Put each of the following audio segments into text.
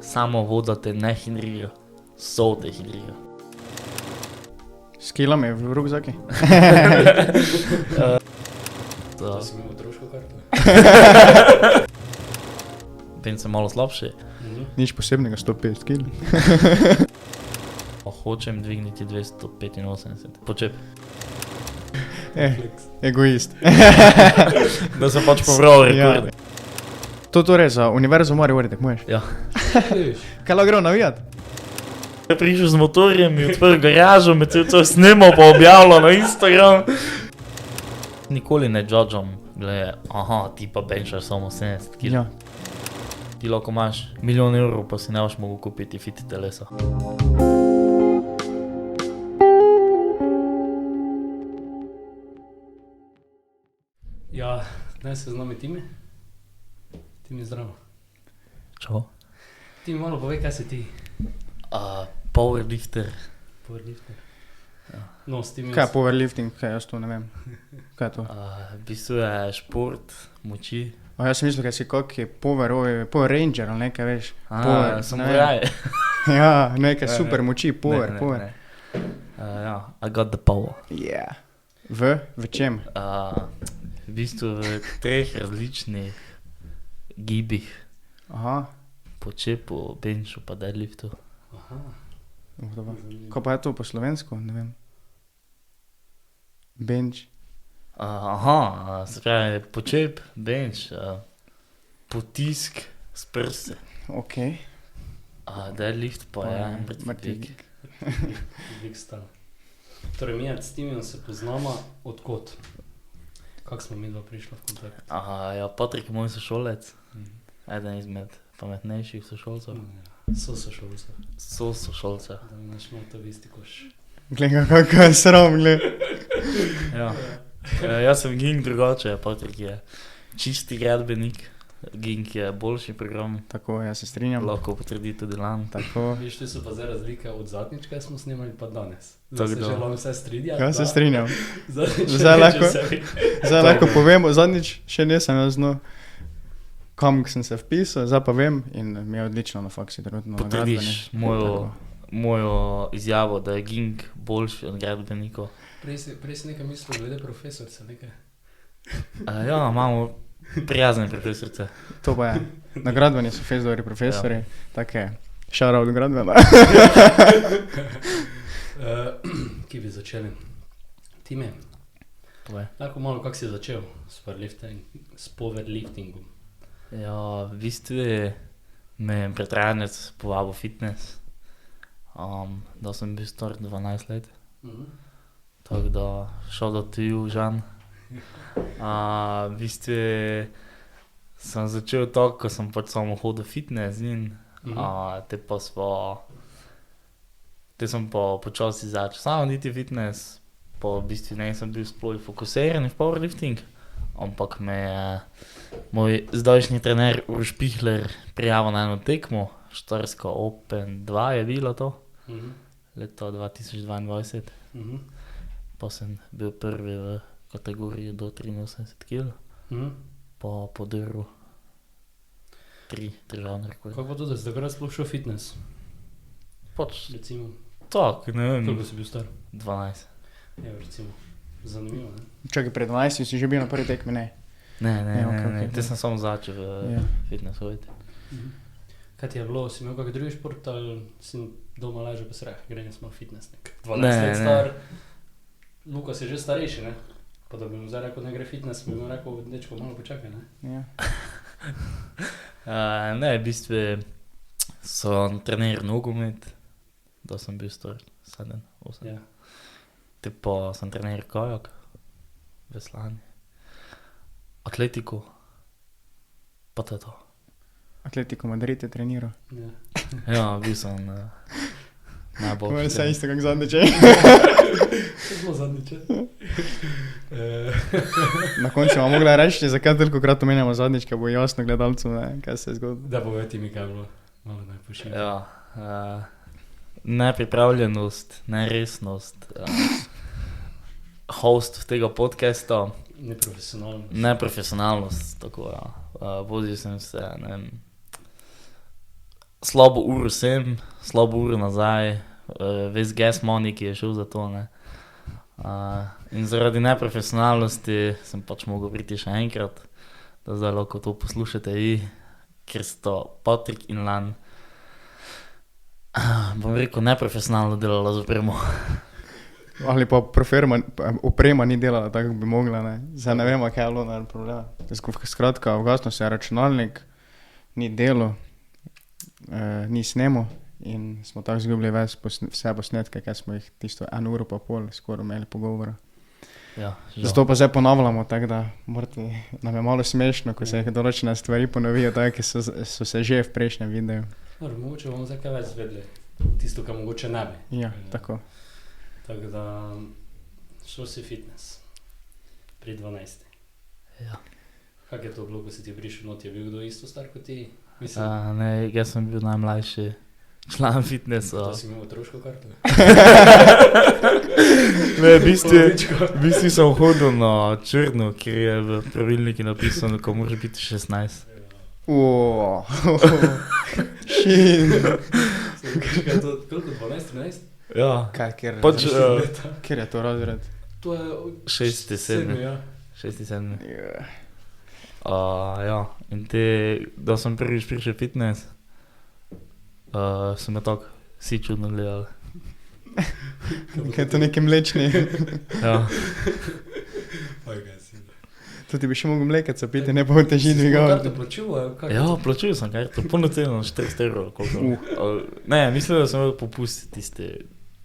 Samo voda te ne hidrira, sol te hidrira. S kilami v rukzaki? Da si imel otroško karto. Ben sem malo slabši. Nič posebnega, 150 kil. Hočem dvigniti 285. Počep. Egoist. Da sem pač pobral rekord. To torej za univerzo Maribor tekmuješ? Ja. Kaj lahko gremo navijat? Prišel z motorjem, mi odprl garažo, me cel čas snimal pa objavljal na Instagram. Nikoli ne judžam, glede, ti pa benčaš samo 70 kg. Ja. Ti lahko imaš €1 milijon, pa si ne boš mogel kupiti fit telesa. Ja, danes se z nami Timi. Timi, zdravo. Čau. Timi, malo povej, kaj si ti? Powerlifter. Powerlifter. No, s Timi... Kaj je powerlifting? Kaj jaz to ne vem. Kaj je to? V bistvu je šport, moči. Jaz sem mislil, kaj si kakšen power ranger ali nekaj, veš. Sem raje. Ja, nekaj super moči, power. Ja, I got the power. Yeah. V čem? V bistvu v 3 različnih gibih. Aha. Počepu, benču pa deadliftu. Aha. Kaj pa je to po slovensko? Ne vem. Bench. Se pravi počep, benč, potisk s prste. Ok. Deadlift pa je mrtvik. Dvig stal. Torej, mi s Timijom se poznamo odkot? Kako smo mi dva prišla v kontakt? Ja, Patrik je moj sošolec. Eden izmed pametnejših sošolcev. Sošolcev. Da mi našmo to v isti koš. Glej, kako je sram, glej. Ja. Jaz sem Ging drugače, Patrik je čisti gradbenik. Ging je boljši program. Tako, jaz se strinjam. Lahko potrdi tudi Lan. Tako. Viš, tu so pa zdaj razlike od zadnjič, kaj smo snimali, pa danes. Tako Zdaj se da. že vam vse strinja. Jaz se strinjam. Zdaj Zdaj lahko povemo, zadnjič še nisem jaz znal, kam sem se vpisal, zdaj pa vem in mi je odlično na faksi trenutno. Potrdiš mojo izjavo, da je Ging boljši od gradbenikov. Prej si nekaj mislil glede profesorca, nekaj? Ja, imamo prijazne profesorce. To pa je. Na gradbeni so fez dobri profesori, tako je. Shout out gradbena. Kje bi začeli? Time, Povej. lahko malo, kako si začel s powerliftingom? Ja, v bistvu me je pretrajanec povabil fitness. Da sem bil star 12 let. Tako da šel do tuju, Žan. V bistvu sem začel tako, ko sem pač samo hodil fitness z njim. Te sem pa počasi začel samo niti fitness, pa v bistvu nisem bil sploh fokusiran v powerlifting, ampak me je moj zdajšnji trener Uroš Pihler prijavil na eno tekmo, Štajerska Open 2 je bilo to, leto 2022. Pa sem bil prvi v kategoriji do 83 kg, pa podrl 3 državne rekorde. Kako pa to, da si takrat sploh šel fitness? Pač Recimo, tako, ne vem, koliko si bil star? 12. Ja, recimo, zanimivo, ne? Čakaj, pred 12 si že bil na prvi tekmi, ne? Ne, te sem samo začel v fitness hoditi. Kaj ti je bilo, si imel kakšen drugi šport ali si doma ležal pa sreh, grem smo fitness nek? 12 Ne, let ne. star, Lukas je že starejši, ne? Pa da bi mu zdaj rekel, ne gre fitness, bi mu rekel, dečko, malo počakaj, ne? Ja. Ne, v bistvu sem treniral nogomet, da sem bil star 7, 8. Ja. Te pa sem treniral kajak, veslanje, atletiko, pa to je to. Atletico Madrid je treniral. Ja. Ja, bil sem najboljši. Moje se isto kak zadnjič. To smo zadnjič, Na koncu vam mogla reči, zakaj toliko krat omenjamo zadnjič, kaj bo jasno gledalcu, ne, kaj se je zgodilo. Da povej mi, kaj je bilo, malo naj pošilja. Ja, nepripravljenost, neresnost, host tega podcasta, neprofesionalnost, tako ja. Vozil sem se, ne vem, slabo uro sem, slabo uro nazaj, ves gas money, ki je šel za to, ne. In zaradi neprofesionalnosti sem pač mogel priti še enkrat, da zdaj lahko to poslušate ker sta Patrik in Lan, bom rekel, neprofesionalno delala z opremo. Ali pa oprema ni delala tako, kako bi mogla, ne. Zdaj ne vemo, kaj je bilo na problema. Skratka, ugasnil se je računalnik, ni delo, ni snemo in smo tako izgubili vse posnetke, kaj smo jih tisto 1 uro pa pol skoraj imeli pogovora. Ja, Zato pa zdaj ponavljamo, tako da nam je malo smešno, ko se določene stvari ponovijo, tako, ki so se že v prejšnjem videu. Mogoče bomo zdaj kaj več zvedli, tisto, kar mogoče ne bi. Ja, tako. Tako da, šel si fitness pri 12. Ja. Kak je to bilo, ko si ti prišel not, je bil kdo isto star kot ti? Mislim, Ne, jaz sem bil najmlajši član fitnessa. to si imel otroško karto? Ne, v bistvu sem hodil na črno, kjer je v pravilniki napisano, ko moraš biti 16. Šin. Koliko, 12, 13? Ja, Kaj, pač kjer je to razred? To je 6., 7., ja. 6., 7. Ja. Ja, in da sem prvič prišel fitness, so me tako vsi čudno gledali. Kaj je to neki mlečni? Ja, To ti bi še mogel mlekaca piti, ne pa v teži dvigal. Karto plačil, ali kaj? ja, plačil sem karto, polno ceno, 400 evrov, koliko. Ne, mislim, da sem imel popust tiste.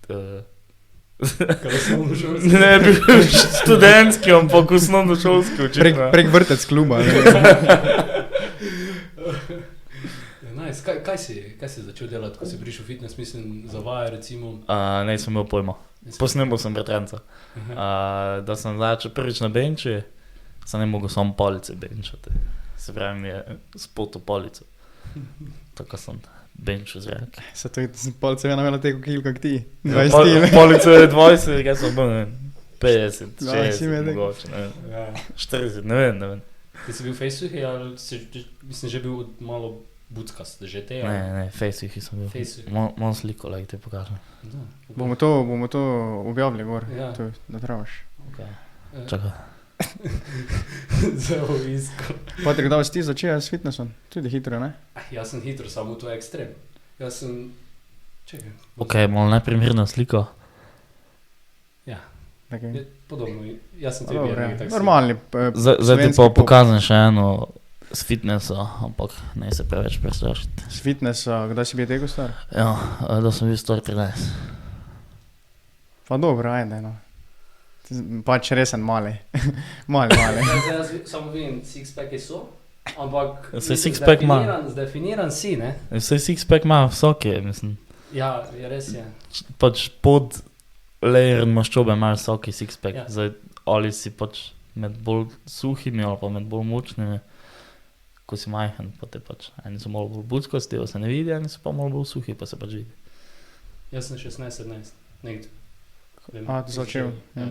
Kaj sem šel? Ne, bil študentski, ampak osnovnošolski očitno. Prek vrtec kluba. Nice. Kaj si začel delati, ko si prišel v fitness, mislim, za vaje recimo? Ne, sem imel pojma. Posnemal sem bratranca. Da sem začel prvič na benči, sem ne mogel samo palice benčati. Se pravi, mi je spoto palico. Tako sem benčil zrak. Se to je palce ena imela teko kil, kak ti. 20 kil. Palice je 20, kaj sem bil, ne vem, 50, Ja, si 60, me nek- mogoče, ne vem, Ja. 40, ne vem. Ti si bil fejsuhi, ali si, mislim, že bil malo buckast, že te? Ne, fejsuhi sem bil. Fejsuhi. Malo sliko, like te pokažem. Da, Bomo to objavili gor. Ja. To ne trebaš. Čakaj. Zelo isko. Patrik, da vas ti začel s fitnessom? Tudi hitro, ne? Jaz sem hitro, samo to je ekstrem. Jaz sem... Čekaj. Ok, malo neprimerna slika. Ja, Takaj. je podobno. Jaz sem Dobro, trebiral ja. nekaj tak Normalni. Zdaj ti slovenski pa pop. pokažem še eno z fitnessa, ampak ne se preveč prestrašiti. S fitnessa, kdaj si bil teko star? Ja, da sem bil star 13. Pa dobro, ajde, no. Pač resen mali. mali. Jaz samo vidim, six-packi so, ampak... Saj mislim, six-pack ima. Zdefiniran si, ne? Vse six-pack ima vsake, mislim. Ja, res je. Pač pod layer maščobe ima vsake six-pack. Ja. Zdaj, ali si pač med bolj suhimi ali pa med bolj močnimi, ko si majhen, pa te pač, eni so malo bolj buckasti, pa se ne vidi, eni so pa malo bolj suhi, pa se pač vidi. Jaz sem 16-17, nekdo. Vem, A, ti začel, ja.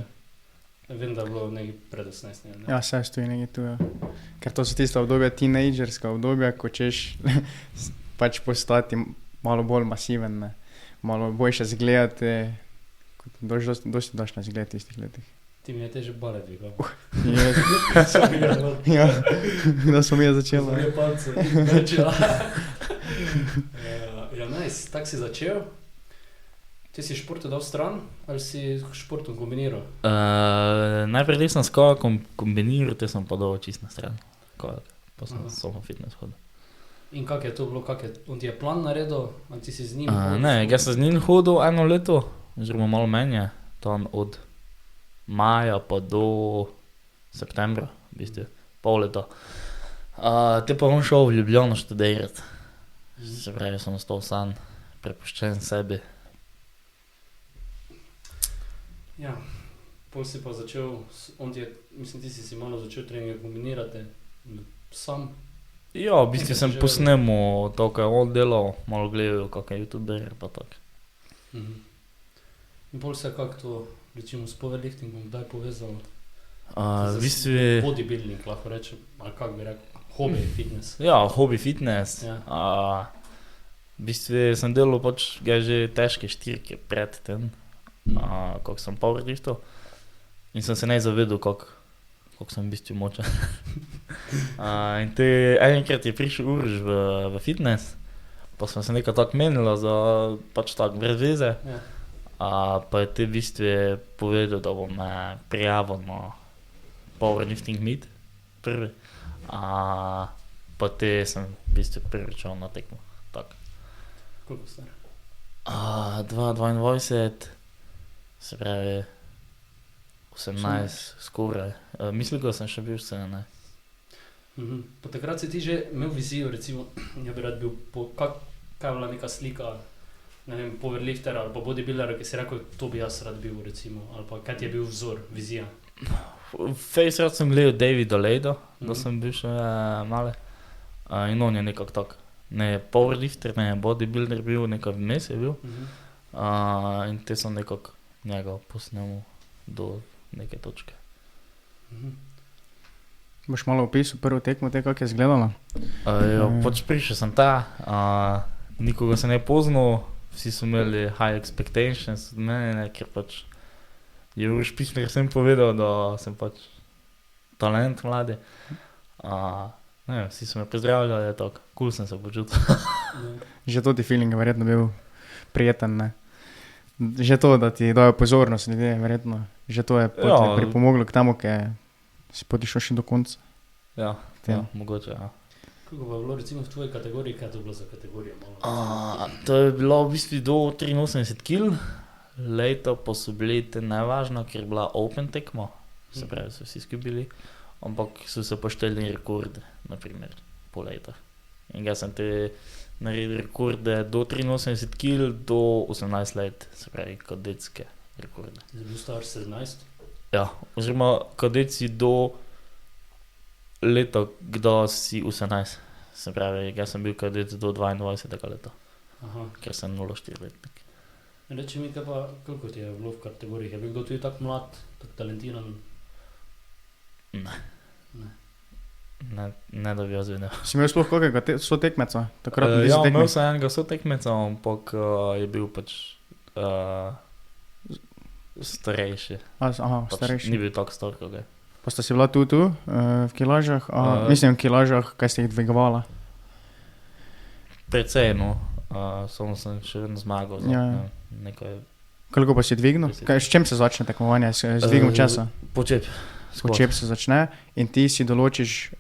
Vem, da je bilo nekaj pred 18. Ne? Ja, saj stoji nekaj tu, ja. Ker to so tista obdobja, teenagerska obdobja, ko češ pač postati malo bolj masiven, ne. Malo boljše zgledati, dosti daš na zgled tistih letih. Ti mi je teže bale dvigal. Ja, da smo mi začeli. Svoje palce, začela. Ja, nice, tak si začel. Ti si športu dal stran, ali si športom kombiniral? Najprej sem s kajakom kombiniral, te sem pa dal čist na stran. Kajak, pa sem Aha. samo fitness hodil. In kak je to bilo, on ti je plan naredil, ali ti si z njim? Ne, jaz sem z njim hodil 1 leto, oziroma malo menje, tam od maja pa do septembra, v bistvu, pol leta. Te pa on šel v Ljubljano študirati. Se pravi, sem ostal sam, prepuščen sebi. Ja, pol si pa začel, on ti je, mislim, ti si malo začel treninge kombinirati sam. Ja, v bistvu sem posnemal to, kaj je on delal, malo gledal, kakaj youtuber pa tak. In pol se kak to, recimo s powerliftingom, kdaj povezal? V bistvu, Bodybuilding, lahko rečem, ali kak bi rekel, hobby, fitness. ja, hobby fitness. Ja. V V bistvu sem delal pač že težke štirke pred tem, koliko sem powerliftal. In sem se ne zavedal, koliko sem v bistvu močen. In enkrat je prišel Uroš v fitness, pa smo se nekaj tako menili, pač tako brez veze. Ja. Pa je te v bistvu povedal, da bom prijavil na powerlifting meet prvi. Pa te sem v bistvu prvič šel na tekmo. Tak. Koliko star? 22, se pravi 18 skoraj. Mislim, da sem še bil 17. Po takrat si ti že imel vizijo, recimo, ja bi rad bil, kaj je bila neka slika, ne vem, powerlifter ali pa bodybuilder, ki si rekel, to bi jaz rad bil, recimo, ali pa kaj ti je bil vzor, vizija? Face rad sem gledal Davida Lejda, da sem bil še male. In on je nekako tak, ne powerlifter, ne bodybuilder bil, nekaj vmes je bil. In te sem nekako njega posnel do neke točke. Boš malo opisal prvo tekmo, kako je izgledala? Pač prišel sem nikoga se ne poznal, vsi so imeli high expectations od mene, ker pač je Uroš Pichler sem povedal, da sem pač talent mladi. Vsi so me pozdravljali, je tako, cool sem se počutil. Že to ti feeling je verjetno bil prijeten, ne? Že to, da ti dajo pozornost ljudje, verjetno. Že to je pripomoglo k temu, ker si potišel še do konca. Ja, mogoče, ja. Koliko pa je bilo recimo v tvoji kategoriji, kaj je to bilo za kategorijo? To je bilo v bistvu do 83 kg, leto pa so bili te nevažno, ker je bila open tekmo, se pravi, so vsi skupili, ampak so se pošteli rekorde, naprimer, po letah. In jaz sem te naredil rekorde do 83 kg do 18 let, se pravi, kadetske rekorde. Si bil star 17? Ja, oziroma kadetci do leta, kdo si 18. Se pravi, jaz sem bil kadet do 22. leta, ker sem 0,4 letnik. Reči mi, koliko ti je bilo v kategorijah? Je bil kdo tudi tak mlad, tak talentiran? Ne, da bi jaz vedel. Si imel sploh kakega sotekmeca? Ja, imel sem enega sotekmeca, ampak je bil pač starejši. Starejši. Ni bil tako star, kot je. Pa sta si bila tu, v kilažah? Mislim, v kilažah, kaj ste jih dvigovala? Precej, no. Samo sem še vedno zmagal. Koliko pa si dvignil? S čem se začne tekmovanje? S dvigom česa? Počep. Počep se začne in ti si določiš,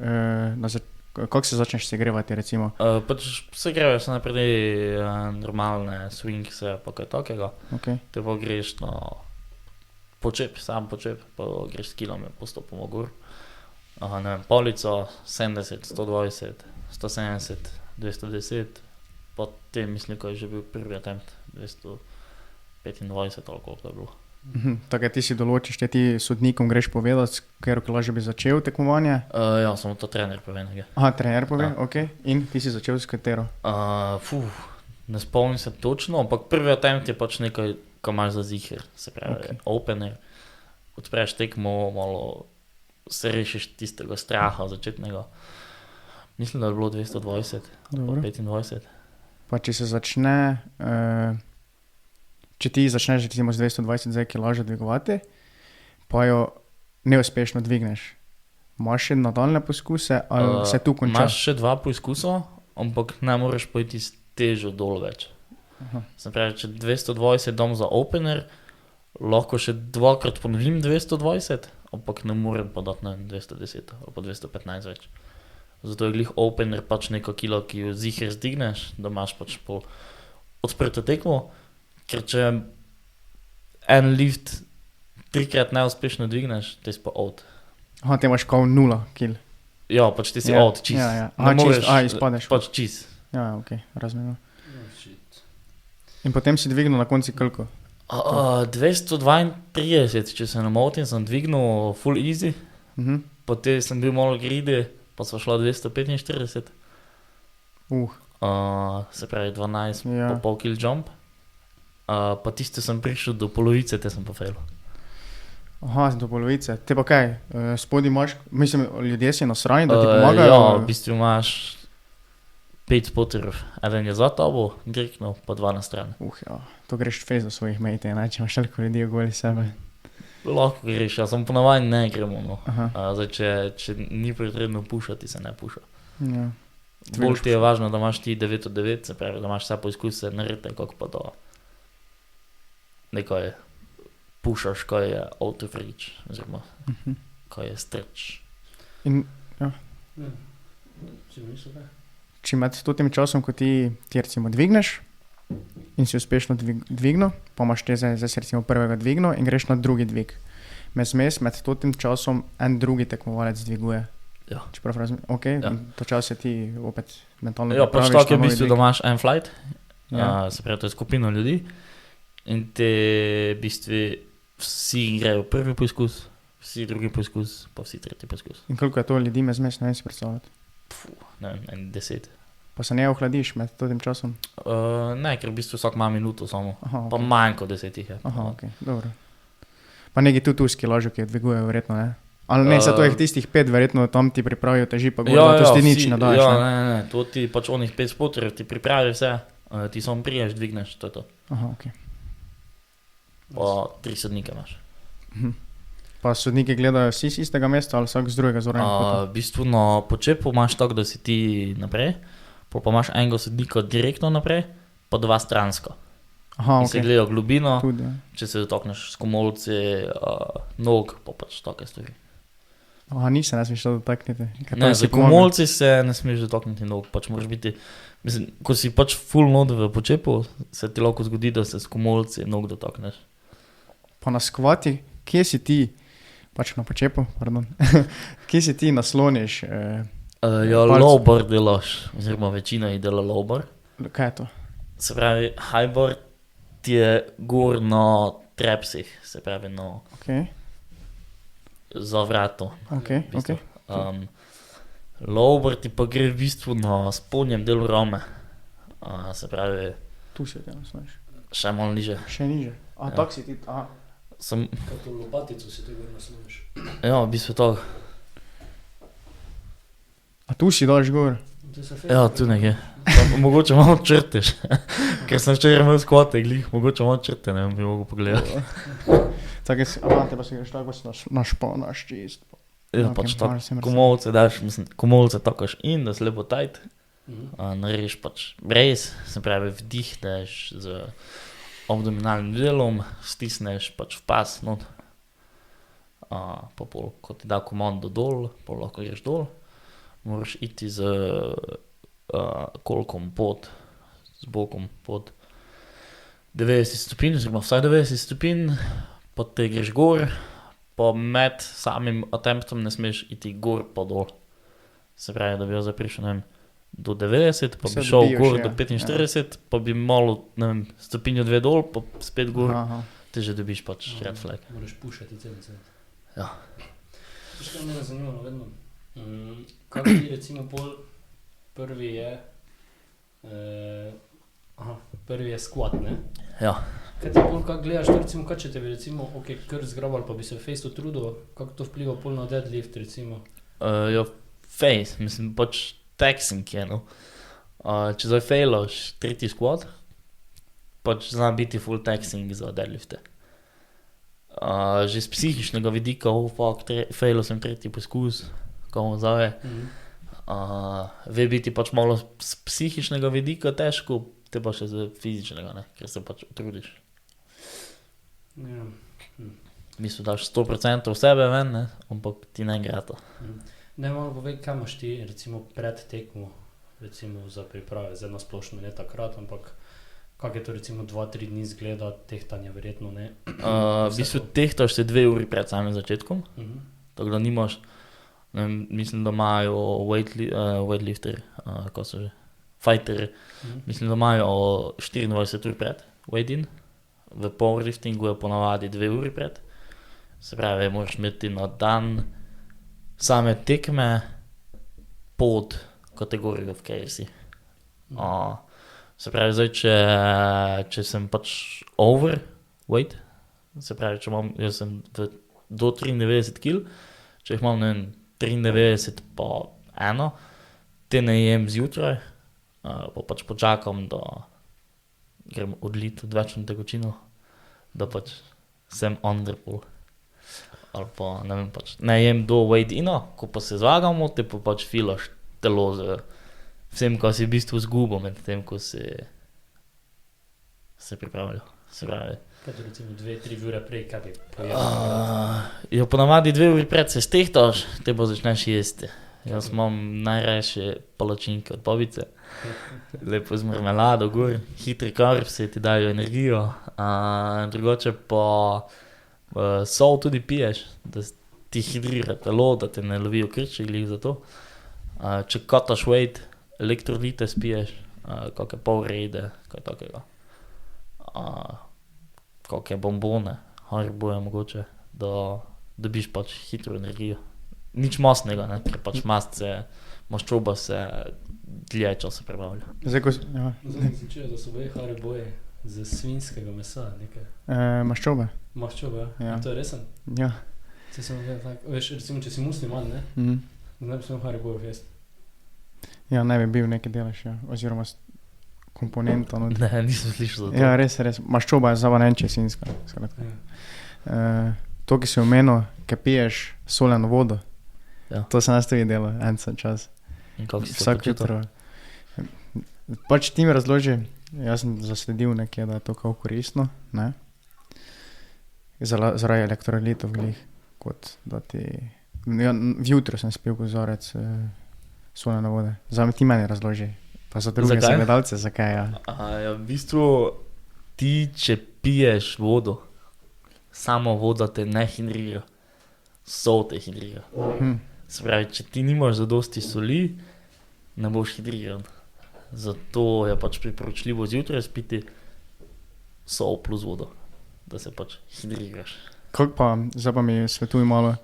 kako se začneš segrevati, recimo? Pač segrevaš se naprej normalne swingse, pa kaj takega. Te pa greš na počep, sam počep, pa greš s kilom postopoma gor. Ne vem, polico, 70, 120, 170, 210, pa te mislim, ko je že bil prvi attempt, 225 ali koliko je bilo. Tako ti si določiš, ti sodnikom greš povedati, ker kilaže bi začel tekmovanje? Ja, samo to trener pove nekaj. Trener pove, okej. In ti si začel s katero? Ne spomnim se točno, ampak prvi attempt je pač nekaj, ko imaš za ziher, se pravi, opener. Odpreš tekmo, malo se rešiš tistega straha začetnega. Mislim, da je bilo 220, Dobro. 25. Pa če se začne, če ti začneš recimo z 220 zdaj kilaže dvigovati, pa jo neuspešno dvigneš, imaš še nadaljne poskuse ali se tu konča? Imaš še 2 poskusa, ampak ne moreš pojti s težo dol več. Se pravi, če 220 dam za opener, lahko še 2-krat ponovim 220, ampak ne morem pa dati na 210 ali pa 215 več. Zato je glih opener pač neko kilo, ki jo ziher zdigneš, da imaš pač po odprto tekmo, ker če en lift 3-krat neuspešno dvigneš, te si pa out. Te imaš kao 0 kil. Ja, pač te si out, čist. Izpadeš. Pač čist. Ja, okej, razumem. In potem si dvignil na konci koliko? 232, če se ne motim, sem dvignil full easy, potem sem bil malo greedy, pa sva šla 245. Se pravi 12 pa pol kill jump. Pa tiste sem prišel do polovice, te sem pa fail. Do polovice. Te pa kaj, spodaj imaš, mislim, ljudje si nasrani, da ti pomagajo? Ja, v bistvu imaš 5 spotterov. Eden je za tabo, direktno, pa 2 na stran. Ja, to greš fez do svojih mejte, ne, če imaš toliko ljudi okoli sebe. Lahko greš, jaz sem ponavadi ne gremo, no. Aha, Zdaj, če ni potrebno pušati, se ne puša. ja. Bolj ti je važno, da imaš ti 9 od 9, se pravi, da imaš vse poizkuse naredite, kako pa da nekaj pušaš, ko je out of reach, oziroma ko je stretch. In Ja. Si misliš, da? če med tem časom, ko ti recimo dvigneš in si uspešno dvignil, pa imaš te zdaj si recimo prvega dvignil in greš na drugi dvig. Med tem časom en drugi tekmovalec dviguje. Ja. Čeprav razumem, ok, Ja. ta čas se ti opet mentalno Ja, pač pripraviš tako je na v novi bistvu, dvig. da imaš en flight, Ja. se pravi, to je skupina ljudi in te v bistvu vsi grejo prvi poizkus, vsi drugi poizkus, pa vsi tretji poizkus. In koliko je to ljudi ne vem si predstavljati. Ne vem, en 10. Pa se ne ohladiš med tem časom. Ne, ker v bistvu vsak ima minuto samo, Aha, pa ok. manj kot 10 jih je. Aha, ok, dobro. Pa neki tu tuski lažo, ki dvigujejo verjetno, ne? Ali ne, zato je tistih 5 verjetno tam ti pripravijo teži, pa gor, to ti nič ne daš, Ja, ne? ne, to ti pač onih 5 spotterjev ti pripravi vse, ti samo priješ, dvigneš, to je to. Aha, ok. Pa 3 sodnike imaš. Pa sodniki gledajo vsi z istega mesta ali vsak z drugega zornega kota? V bistvu na počepu imaš tako, da si ti naprej, pol pa imaš enega sodnika direktno naprej, pa 2 stransko. Aha, In ok. se gledajo globino, Tudi, ja. če se dotakneš s komolci, nog, pa pač take stvari. Aha, nisem, ne smeš to dotakniti. Ker Ne, tam za si pomagal. komolci se ne smeš dotakniti nog, pač moraš biti, mislim, ko si pač full not v počepu, se ti lahko zgodi, da se s komolci nog dotakneš. Pa na skvati, kje si ti, pač na počepu, pardon, kje si ti nasloniš, Ja, Palc- low bar delaš, oziroma večina jih dela low bar. kaj je to? Se pravi, high bar ti je gor na trepsih, se pravi na Ok, za vrato. ok, v ok. bistvu. Low bar ti pa gre v bistvu na spodnjem delu rame. Se pravi, Tu si te nasloniš. še malo niže. Še niže. A, Ja. tak si ti, aha. Sem, Kaj to lopatico si tega nasloniš? ja, v bistvu to. A tu si daš gor. Ja, tu nekje. Pa mogoče malo črteš, ker sem včeraj imel skvate, glih, mogoče malo črte, ne bi mogel pogledati. Tako si, aha, te pa si greš tako, pa si našponaš čist. Ja, Ok, pač tako. malo sem razumel. Komolce daš, mislim, komolce takaš in, da si lepo tight. Mhm. Narediš pač brez, se pravi vdihneš z abdominalnim delom, stisneš pač v pas not, pa pol, ko ti da komando dol, pol lahko greš dol, moraš iti z kolkom pod, z bokom pod 90 stopinj, oziroma vsaj 90 stopinj, pa te greš gor, pa med samim attemptom ne smeš iti gor pa dol. Se pravi, da bi jaz zdaj prišel, ne vem, do 90, pa Se bi šel odbijaš, gor ja. do 45, pa bi malo, ne vem, stopinjo 2 dol, pa spet gor, Aha. te že dobiš pač red flag. Moraš pušati cel cel. Ja. Veš, kaj me je zanimalo vedno? Kako ti recimo pol prvi je, prvi je squat, ne? Ja. Kaj ti pol, kako gledaš, to recimo, kaj če te bi recimo, ok, kar zgrabal, pa bi se face utrudil, kako to vpliva pol na deadlift recimo? Ja, face, mislim, pač taxing je, no. Če zdaj failaš tretji squat, pač zna biti full taxing za deadlifte. Že z psihičnega vidika, fuck, failal sem tretji poskus, komu zave. Ve biti pač malo z psihičnega vidika težko, te pa še z fizičnega, ne, ker se pač utrudiš. Ja. V bistvu daš 100% sebe ven, ne, ampak ti ne gre to. Ne, malo povej, kaj imaš ti recimo pred tekmo, recimo za priprave, zdaj na splošno ne takrat, ampak kako je to recimo 2-3 dni zgleda, tehtanja verjetno ne. V bistvu tehtaš se 2 uri pred samim začetkom, tako da nimaš, ne vem, mislim, da imajo weightlifter, ko so že, fighter, mislim, da imajo 24 ur pred weigh-in, v powerliftingu je ponavadi 2 uri pred, se pravi, moraš imeti na dan same tekme pod kategorijo, v kateri si. Se pravi, zdaj, če sem pač overweight, se pravi, če imam, jaz sem do 93 kg, če jih imam, ne vem, 93 pa 1, te ne jem zjutraj, pa pač počakam, da grem odlit odvečno tekočino, da pač sem underpool. Ali pa, ne vem, pač ne jem do weigh-ina, ko pa se zvagamo, te pa pač filaš telo z vsem, ko si v bistvu zgubo med tem, ko se pripravlja. Se pravi. Kaj to recimo 2-3 ure prej, kaj bi pojedel? Jo ponavadi 2 uri pred se stehtaš, te pa začneš jesti. Jaz imam najrajše palačinke od babice, lepo z marmelado gor, hitri karbsi ti dajo energijo, drugače pa sol tudi piješ, da ti hidrira telo, da te ne lovijo krči, glih za to. Če kataš weight, elektrolite spiješ, kakve Powerade, kaj takega. Kakve bombone, Hariboje mogoče, da dobiš pač hitro energijo. Nič masnega, ne, ker pač maščoba se dlje časa prebavlja. Zdaj, ja. Zdaj si čujo, da so bili Hariboji z svinjskega mesa, nekaj. Maščobe. Maščoba, Ja. To je resen? Ja. Če sem tak, veš, recimo, če si musliman, ne? Ne bi smel Haribojev jesti. Ja, ne bi bil neki delež, ja. Oziroma komponenta. No. Ne, nisem slišal za to. Ja, res. Maščoba je zavanenče sinska. Ja. To, ki si omenil, ki piješ soljeno vodo, Ja. to sem jaz tudi delal, en sam čas. In kako si to Vsak počutil? jutro. Pač ti mi razloži, jaz sem zasledil nekje, da je to kao koristno, ne? Zaradi elektrolitov glih, kot da ti... Ja, vjutro sem spil kozarec soljene vode. Ti meni razloži, pa za druge Zakaj? gledalce, zakaj ja. Ja, v bistvu ti, če piješ vodo, samo voda te ne hidrira, sol te hidrira. Se pravi, če ti nimaš zadosti soli, ne boš hidriran. Zato je pač priporočljivo zjutraj spiti sol plus vodo, da se pač hidriraš. Kako pa, zdaj pa mi svetuj malo,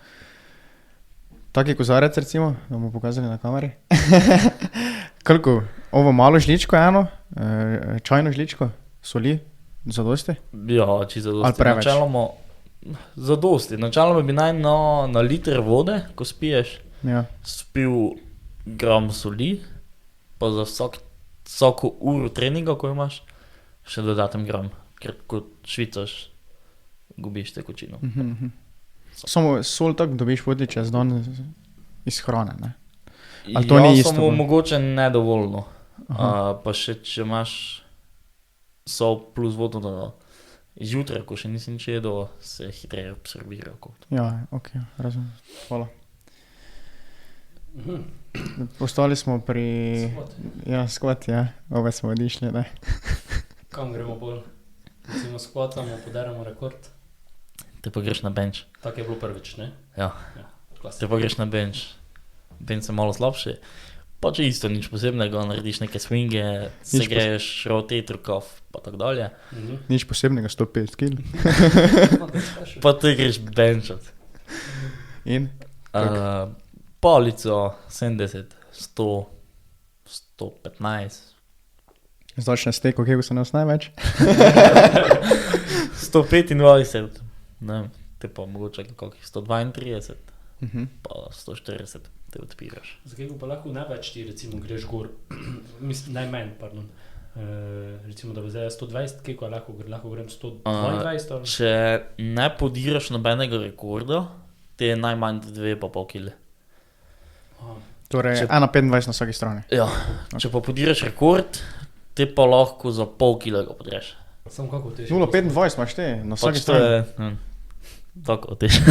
taki kozarec recimo, da bomo pokazali na kameri. Koliko, ovo malo žličko eno, čajno žličko soli, zadosti? Ja, či zadosti. Ali preveč? Načeloma zadosti. Načeloma bi naj na liter vode, ko spiješ, Ja. spil gram soli, pa za vsako uro treninga, ko imaš, še dodaten gram, ker ko švicaš, gubiš tekočino. Samo sol tako dobiš vodi čez dan iz hrane, ne? Ali to ni isto, Samo bolj? mogoče nedovoljno. Pa še če imaš sol plus vodo zjutraj, ko še nisi nič jedel, se hitreje absorbira. Ja, ok, razumem. Hvala. Ostali smo pri... Squat. Ja, squat, ja. Ove smo odišli, ne? Kam gremo bolj? Recimo skvatamo, podaramo rekord. Te pa greš na bench. Tako je bilo prvič, ne? Ja. Klasika. Te pa greš na bench. Bench je malo slabši. Pa če isto nič posebnega, narediš neke swinge, se greješ rotator cuff, pa tako dalje. Nič posebnega, 105 kg. Pa te greš benchat. In? Palico 70, 100, 115, Začne steko, kje se nas največ? 125, ne vem, te pa mogoče kakih 132, pa 140 te odpiraš. Zakaj pa lahko največ ti recimo greš gor, mislim, najmanj, pardon. Recimo, da bi zdaj 120 keko, lahko grem 122 ali... Če ne podiraš nobenega rekorda, te je najmanj 2,5 kg. Torej, 1,25 na vsaki strani. Ja, če pa podiraš rekord, te pa lahko za pol kilega podreš. Samo kako težko? 0,25 imaš te, na vsaki Pač to strani. je, tako težko.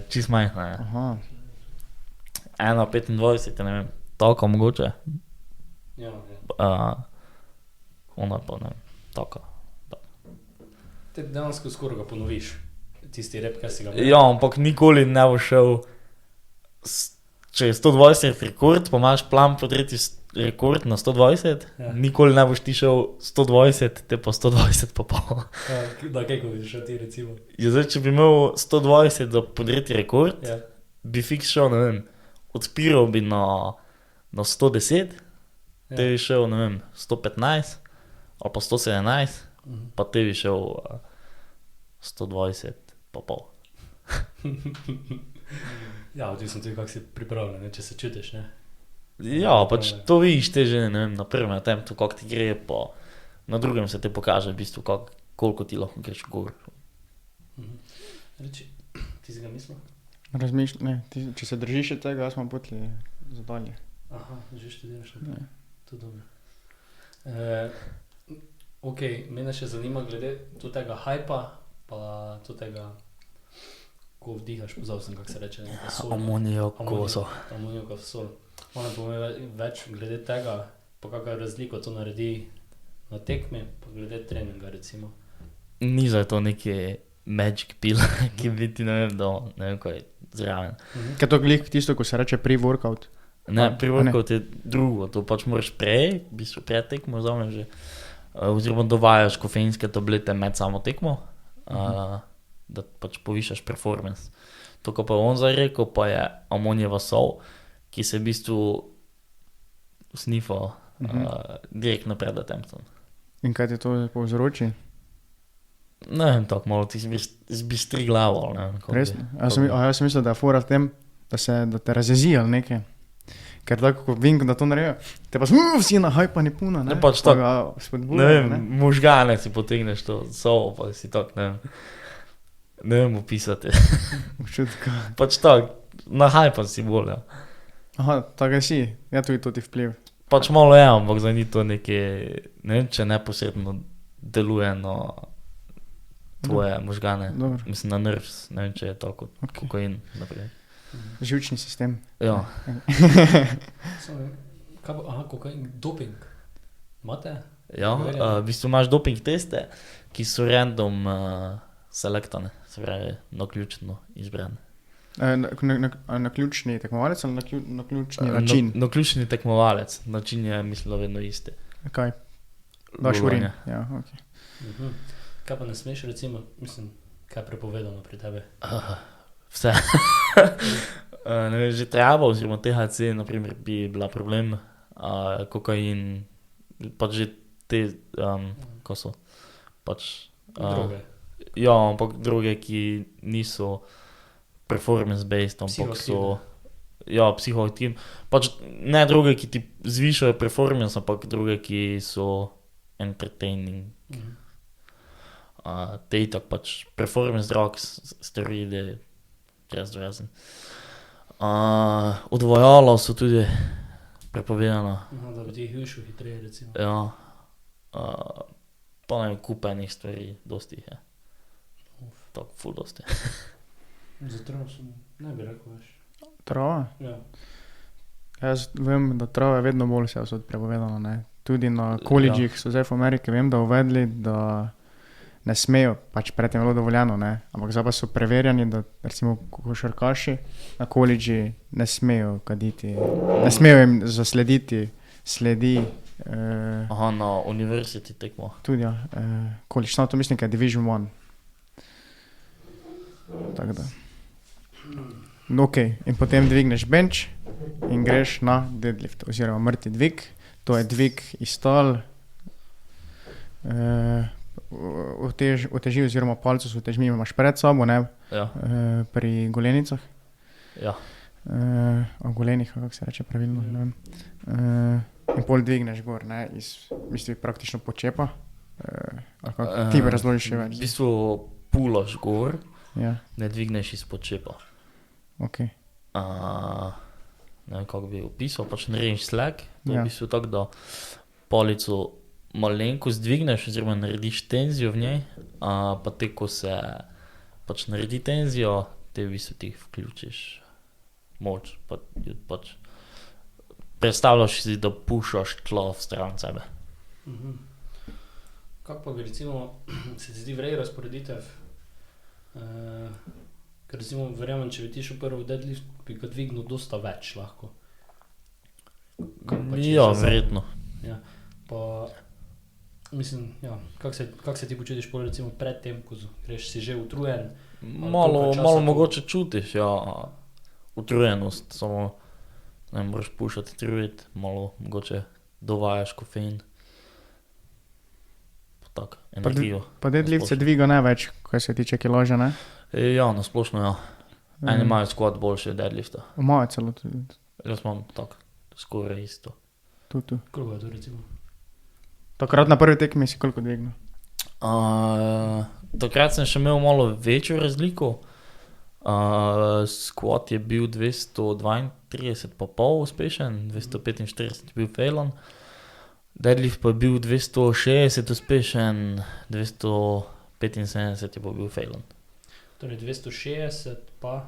Čist majhna je. Aha. 1,25, ne vem, tako mogoče. Ja. Ona pa ne vem, tako. Te dejansko skoraj ga ponoviš, tisti rep, kaj si ga Ja, ampak nikoli ne bo šel, če je 120 rekord, pa imaš plan podreti rekord na 120, nikoli ne boš ti šel 120, te pa 120 pa pol. Da, kako bi šel ti recimo? Ja, zdaj, če bi imel 120 za podreti rekord, Ja. bi fiks šel, ne vem, odpiral bi na 110, te bi šel, ne vem, 115 ali pa 117, pa te bi šel 120 pa pol. Ja, odvisno tudi, kako si pripravljen, ne, če se čutiš, ne. Ja, pač to vidiš te že, ne vem, na prvem attemptu, kako ti gre, pa na drugem se ti pokaže v bistvu, koliko ti lahko greš gor. Reči, ti si ga mislil? Če se držiš tega, smo potli za dalje. Aha, že študiraš naprej. To je dobro. Ok, mene še zanima glede tega hajpa, pa tega, ko vdihaš, pozval sem, kako se reče, sol. Amonijako so. Amonijako sol. Malo pove več glede tega, pa kakšna razlika to naredi na tekmi, pa glede treninga recimo. Ni za to neki magic pill, ki bi ti, ne vem, kaj zraven. Kaj to glih tisto, ko se reče pre-workout? Ne, pre-workout je drugo, to pač moraš prej, v bistvu pred tekmo vzameš že, oziroma dovajaš kofeinske tablete med samo tekmo, da pač povišaš performance. To, ko pa on zdaj rekel, pa je amonijeva sol, ki se v bistvu snifa direktno pred attemptom. In kaj ti to povzroči? Ne vem, tako malo ti zbistri glavo, ne vem. Resno? Jaz sem mislil, da je fora v tem, da te razjezi ali nekaj. Ker tako, ko vim, da to naredijo, te pa vsi nahajpani puno, ne? Ne, pač tako, ne vem, možgane si potegneš to sovo, pa si tako, ne vem opisati. Občutka. Pač tako, nahajpan si bolj, ja. Aha, tako si, ja tudi to ti vpliv. Pač malo je, ampak zdaj ni to nekaj, ne vem, če neposredno deluje na tvoje možgane. Dobro. Mislim, na nervs, ne vem, če je to kot kokain, naprej. Živčni sistem. Ja. Aha, kokain, doping. Imate? Ja, v bistvu imaš doping teste, ki so random selektane, se pravi, naključno izbrane. Naključni tekmovalec ali naključni način? Naključni tekmovalec, način je, mislim, vedno isti. Kaj? Daš urin? Ja, ok. Kaj pa ne smeš, recimo, mislim, kaj je prepovedano pri tebi? Vse. Ne vem, že trava oziroma THC, naprimer, bi bila problem, kokain, pač že te, ko so, pač... Droge. Ja, ampak droge, ki niso performance-based, ampak so... Ja, psihoaktivne. Pač ne droge, ki ti zvišajo performance, ampak droge, ki so entertaining. Te itak pač performance drugs, steroide, razrazen. Odvajala so tudi prepovedana. Da bi ti hujšel hitreje, recimo. Ja. Pa ne vem, kupenih stvari, dosti jih je. Tako, ful dosti. Za travo sem, ne bi rekel več. Trava? Ja. Jaz vem, da trava je vedno bolj se prepovedana, ne. Tudi na college'ih so zdaj v Ameriki, vem, da uvedli, da ne smejo, pač predtem je bilo dovoljeno, ne, ampak zdaj pa so preverjeni, da recimo košarkaši na college'i ne smejo kaditi, ne smejo jim zaslediti sledi. Aha, na university tekmo. Tudi, ja, college, no to mislim, kaj je Division 1. Tako da. Ok, in potem dvigneš bench in greš na deadlift, oziroma mrtvi dvig, to je dvig iz tal, uteži oziroma palco s utežmi imaš pred sabo, ne, Ja. pri golenicah. Ja. Golenih, kako se reče pravilno, ne vem. In pol dvigneš gor, ne, iz, v bistvu praktično počepa, ali kako, ti bi razložiš še več. V bistvu pulaš gor, Ja, ne dvigneš iz počepa. ok. Ne vem, kako bi opisal, pač narediš slack, to je Ja. v bistvu tako, da palico malenko zdvigneš oziroma narediš tenzijo v njej, pa te, ko se pač naredi tenzijo, te v bistvu ti vključiš moč, pač predstavljaš si, da pušaš tlo v stran sebe. Kako pa bi recimo, se ti zdi vrej razporeditev? Ker recimo verjamem, če bi ti šel prvo v deadlift, bi ga dvignil dosta več lahko. Ja, verjetno. Ja, pa mislim, ja, kako se ti počutiš pol recimo pred tem, ko greš, si že utrujen? Malo mogoče čutiš, ja, utrujenost, samo ne moraš pušati trujiti, malo mogoče dovajaš kofein. Tak, energijo. Pa deadlift se dviga največ, kaj se tiče kiloža, ne? Ja, nasplošno ja. Eni imajo squat boljši od deadlifta. Imajo celo tudi. Jaz imam tak skoraj isto. Tu. Koliko je to recimo? Takrat na prvi tekmi si koliko dvignil? Takrat sem še imel malo večjo razliko. Squat je bil 232,5 uspešen, 245 je bil failan. Deadlift pa je bil 260 uspešen, 275 je pa bil failan. Torej 260 pa...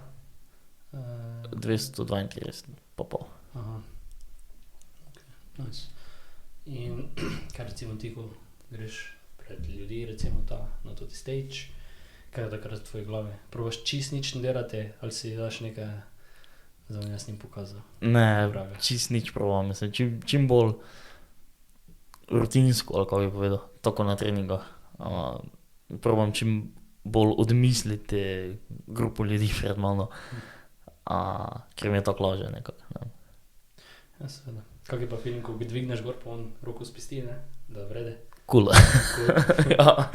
232,5. Aha. Okay. Nice. In kaj recimo ti, ko greš pred ljudi, recimo na toti stage, kaj je takrat v tvoji glavi? Probaš čist nič ne delati ali si daš nekaj za me jaz njim pokazal? Ne, Pravi. čist nič probam. Mislim, čim bolj rutinsko, ali kako bi povedal, tako na treningah. Probam čim bolj odmisliti grupo ljudi pred mano, ker mi je tako lažje nekako. Ne. Ja, seveda. Kak je pa feeling, ko dvigneš gor, pa on roko spusti, ne? Da vrede? Cool. Ja.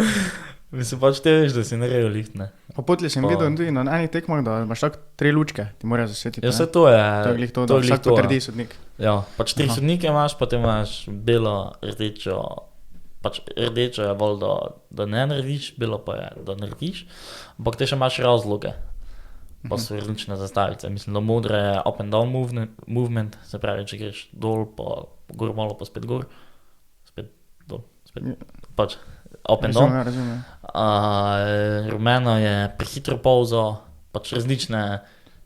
Mislim pač te veš, da si naredil lift, ne. Pa potli sem Pa- videl tudi na enih tekmah, da imaš tako 3 lučke, ti morajo zasvetiti. Ja, ne? vse to je. To je glih to, da je glih vsak to, ja. potrdi sodnik. Ja, pač 3 Aha. sodnike imaš, potem imaš belo, rdečo, pač rdečo je bolj, da ne narediš, belo pa je, da narediš, ampak te še imaš razloge, pa so različne zastavice. Mislim, da modre je up and down movement, se pravi, če greš dol, pa gor malo, pa spet gor, spet dol, spet, pač up and down. Razumem. Rumeno je prehitro pauzo, pač različne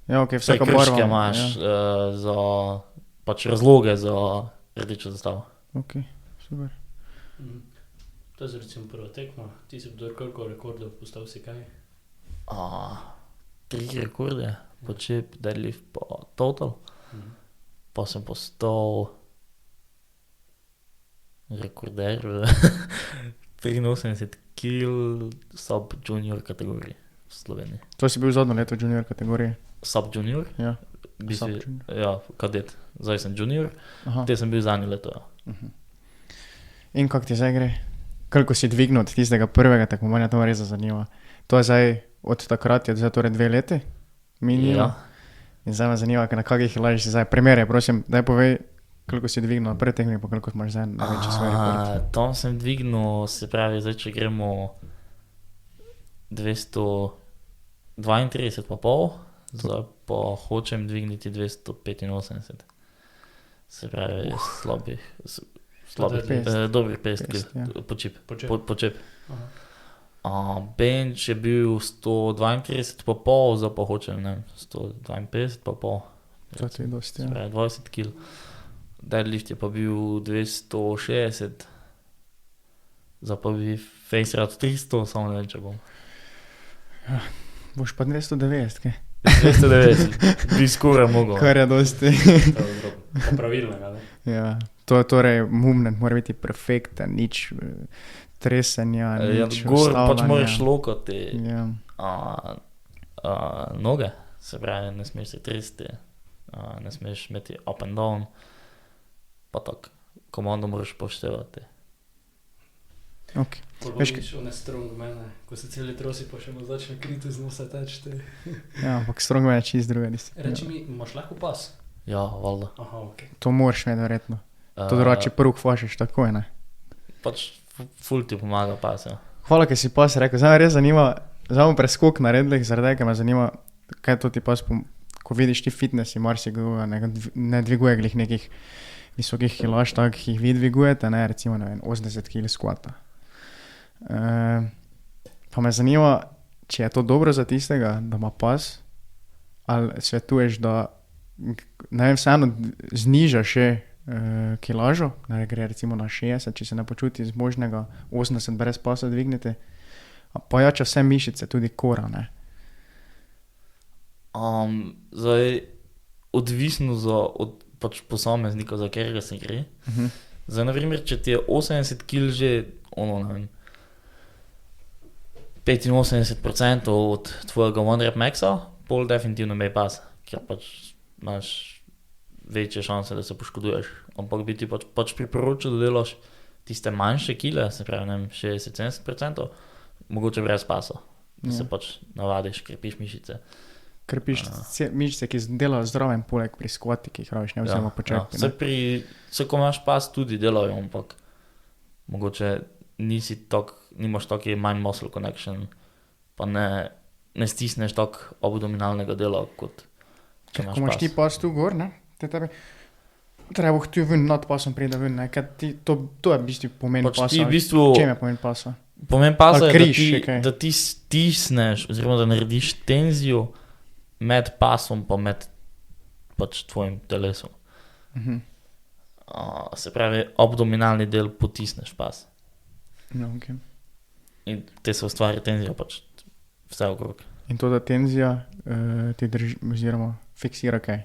Ja, ok, vsaka prekrške barva. imaš Ja. za pač razloge za rdečo zastavo. Ok, super. Mhm. To je recimo prva tekma, ti si kdor koliko rekordov postal si kaj? 3 rekorde, počep, deadlift pa total, Mhm. pa sem postal rekorder v 83 kg sub junior kategoriji v Sloveniji. To si bil zadnjo leto junior kategorije. Sub junior, Ja. v bistvu, Sub junior. ja, kadet, zdaj sem junior, Aha. te sem bil zadnje leto, ja. In kako ti zdaj gre? Koliko si dvignil od tistega prvega tekmovanja, to me res zanima. To je zdaj, od takrat je zdaj torej 2 leti minilo. Ja. In zdaj me zanima, na kakih lažih si zdaj. Primerjaj, prosim, daj povej, koliko si dvignil na prvi tekmi, pa koliko imaš zdaj največji svoj rekord. Tam sem dvignil, se pravi, zdaj če gremo 232,5, zdaj pa hočem dvigniti 285. Se pravi, slabih, Deadlift. dobrih 50 50, ja. kg, počep. Počep. Počep. Aha. Bench je bil 132,5, zdaj pa hočem, ne vem, 152,5. To ti je dosti, Se ja. pravi, 20 kg. Deadlift je pa bil 260, zdaj pa bi face rad 300, samo ne vem, če bom. Boš pa 290, kaj? 290, bi skoraj mogel. Kar je dosti. To je dobro. Pravilnega, ne? Ja. To je torej, movement mora biti perfekten, nič tresenja, Ja, nič gor pač ustavljanja. moraš lokati Ja. noge, se pravi, ne smeš se tresti, ne smeš imeti up and down, pa tako, komando moraš poštevati. Ok. Bolj Veš, vidiš one strongmane, ko se celi trosi pa še mu začne kriti z nosa teči. Ja, ampak strongman je čist druga disciplina. Reči mi, imaš lahko pas? Ja, valjda. Aha, ok. To moraš imeti verjetno. To drugače prug fašiš takoj, ne? Pač ful ti pomaga pas, ja. Hvala, ker si pas rekel. Zdaj me res zanima, zdaj bom preskok naredil, zaradi tega, ker me zanima, kaj to ti pas, ko vidiš ti fitness, marsikdo ne dviguje glih nekih visokih kilaž, tak jih vi dvigujete, ne, recimo, ne vem, 80 kg squata. Pa me zanima, če je to dobro za tistega, da ima pas, ali svetuješ, da, ne vem, vseeno zniža še kilažo, da gre recimo na 60, če se ne počuti zmožnega 80 brez pasa dvigniti, pa jača vse mišice, tudi kora, ne. Zdaj, odvisno od pač posameznika, za katerega se gre. Zdaj, na primer, če ti je 80 kg že, ne vem, 85% od tvojega one rep maxa, pol definitivno me pas, ker pač imaš večje šanse, da se poškoduješ. Ampak bi ti pač priporočil, da delaš tiste manjše kile, se pravi, ne vem, 60-70%, mogoče brez pasa, da se pač navadiš, krepiš mišice. krepiš mišice, ki delajo zraven poleg pri skvati, ki jih rabiš, ne vzemo počepi. Se ko imaš pas tudi delajo, ampak mogoče nimaš taki mind muscle connection, pa ne stisneš tak abdominalnega dela, kot če imaš pas. Ko imaš ti pas tu gor, ne, te tebi treba ti ven nad pasom pride ven, ne, ker to je v bistvu pomen Pač pasa. ti v bistvu, Čem je pomen pasa? pomen pasa je, križ, kaj? da ti stisneš, oziroma da narediš tenzijo med pasom pa med pač tvojim telesom. Se pravi, abdominalni del potisneš pas. No, okay. In te se ustvari tenzija pač vse okrog. In to, da tenzija ti drži, oziroma fiksira kaj?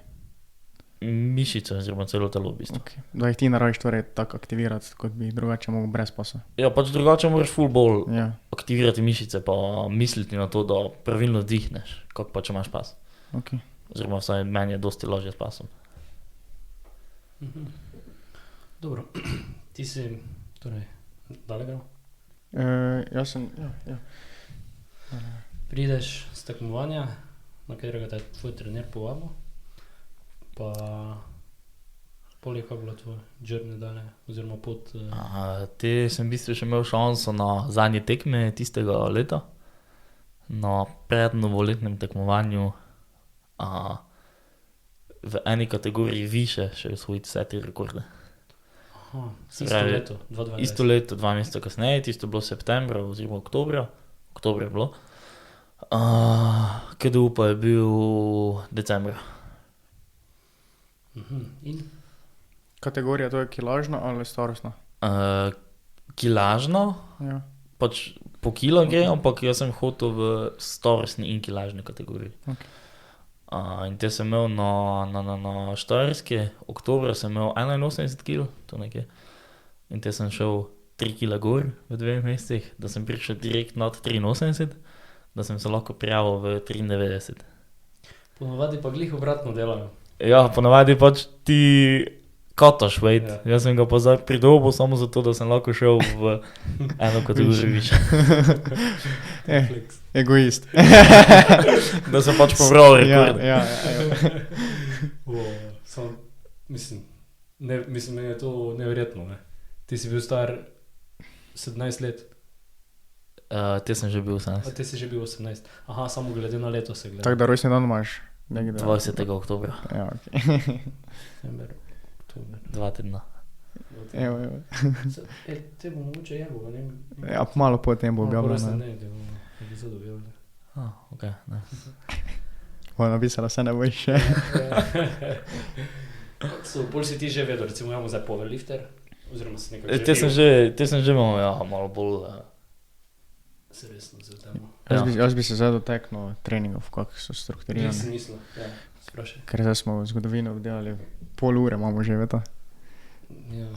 Mišice, oziroma celo telo v bistvu. Okay. Da jih ti naraviš torej tako aktivirati, kot bi drugače mogel brez pasa. Ja, pač drugače moraš full bolj Ja. aktivirati mišice pa misliti na to, da pravilno dihneš, kot pa če imaš pas. Okay. Oziroma vsaj meni je dosti lažje s pasom. Dobro, ti si, torej, dale gremo? Jaz sem, ja. Prideš z tekmovanja, na katerega te je tvoj trener povabil, pa poleg kako je bila tvoja journey dalje, oziroma pot. Te sem v bistvu še imel šanso na zadnje tekme tistega leta, na prednovoletnem tekmovanju v eni kategoriji više še osvojiti vse te rekorde. Aha, Se isto pravi, leto, 2020. Isto leto, 2 meseca kasneje, tisto je bilo septembra oziroma oktobra je bilo. KDU pa je bil decembra. In? Kategorija to je kilažna ali starostna? Kilažno, Ja. pač po kilo gre, ampak jaz sem hotel v starostni in kilažni kategoriji. Okay. In te sem imel na Štajerski, oktobra sem imel 81 kg, to nekje. In te sem šel 3 kg gor v 2 mesecih, da sem prišel direkt nad 83, da sem se lahko prijavil v 93. Ponovadi pa glih obratno delajo. Ja, ponavadi pač ti kataš weight. Ja. Jaz sem ga pa zdaj pridobil samo zato, da sem lahko šel v eno kategorijo više. Flex. Egoist. Da sem pač pobral rekord. Ja. Samo, mislim, meni je to neverjetno, ne. Ti si bil star 17 let, Te sem že bil a 18. ti si že bil 18. Aha, samo glede na leto se gleda. Tako da rojstni dan imaš nekde. 20. oktobra, Ja, ok. September, oktober. 2 tedna. Evo. Te bo mogoče jebo, ne? Ja, malo potem bo objavljeno. Ne, te bomo epizodo objavili. Ok, ne. Bo napisala, se ne bojiš. Pol si ti že vedel, recimo imamo zdaj powerlifter, oziroma si nekako Te sem že imel, ja, malo bolj. se resno vzel temo. Jaz bi se zdaj doteknil treningov, kako so Glih strukturirani. si mislil, ja, sprašaj. Ker zdaj smo v zgodovino obdelali pol ure, imamo že, veta. Ja,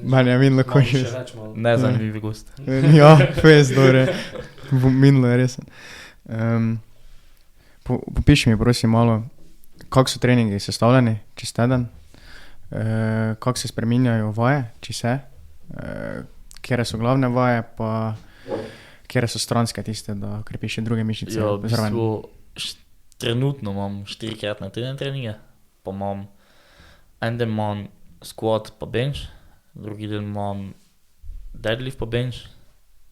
Meni je minilo, ko malo je. še več malo. Nezanimivi gost. Ja, fez, dobre. Minilo je resen. Popiši mi prosim malo, kako so treningi sestavljeni čez teden, kako se spreminjajo vaje, če se, kjere so glavne vaje, pa kjere so stranske tiste, da krepiš še druge mišice. Ja, v zraven. bistvu trenutno imam 4-krat na teden treninge, pa imam en dan imam squat pa bench, drugi dan imam deadlift pa bench,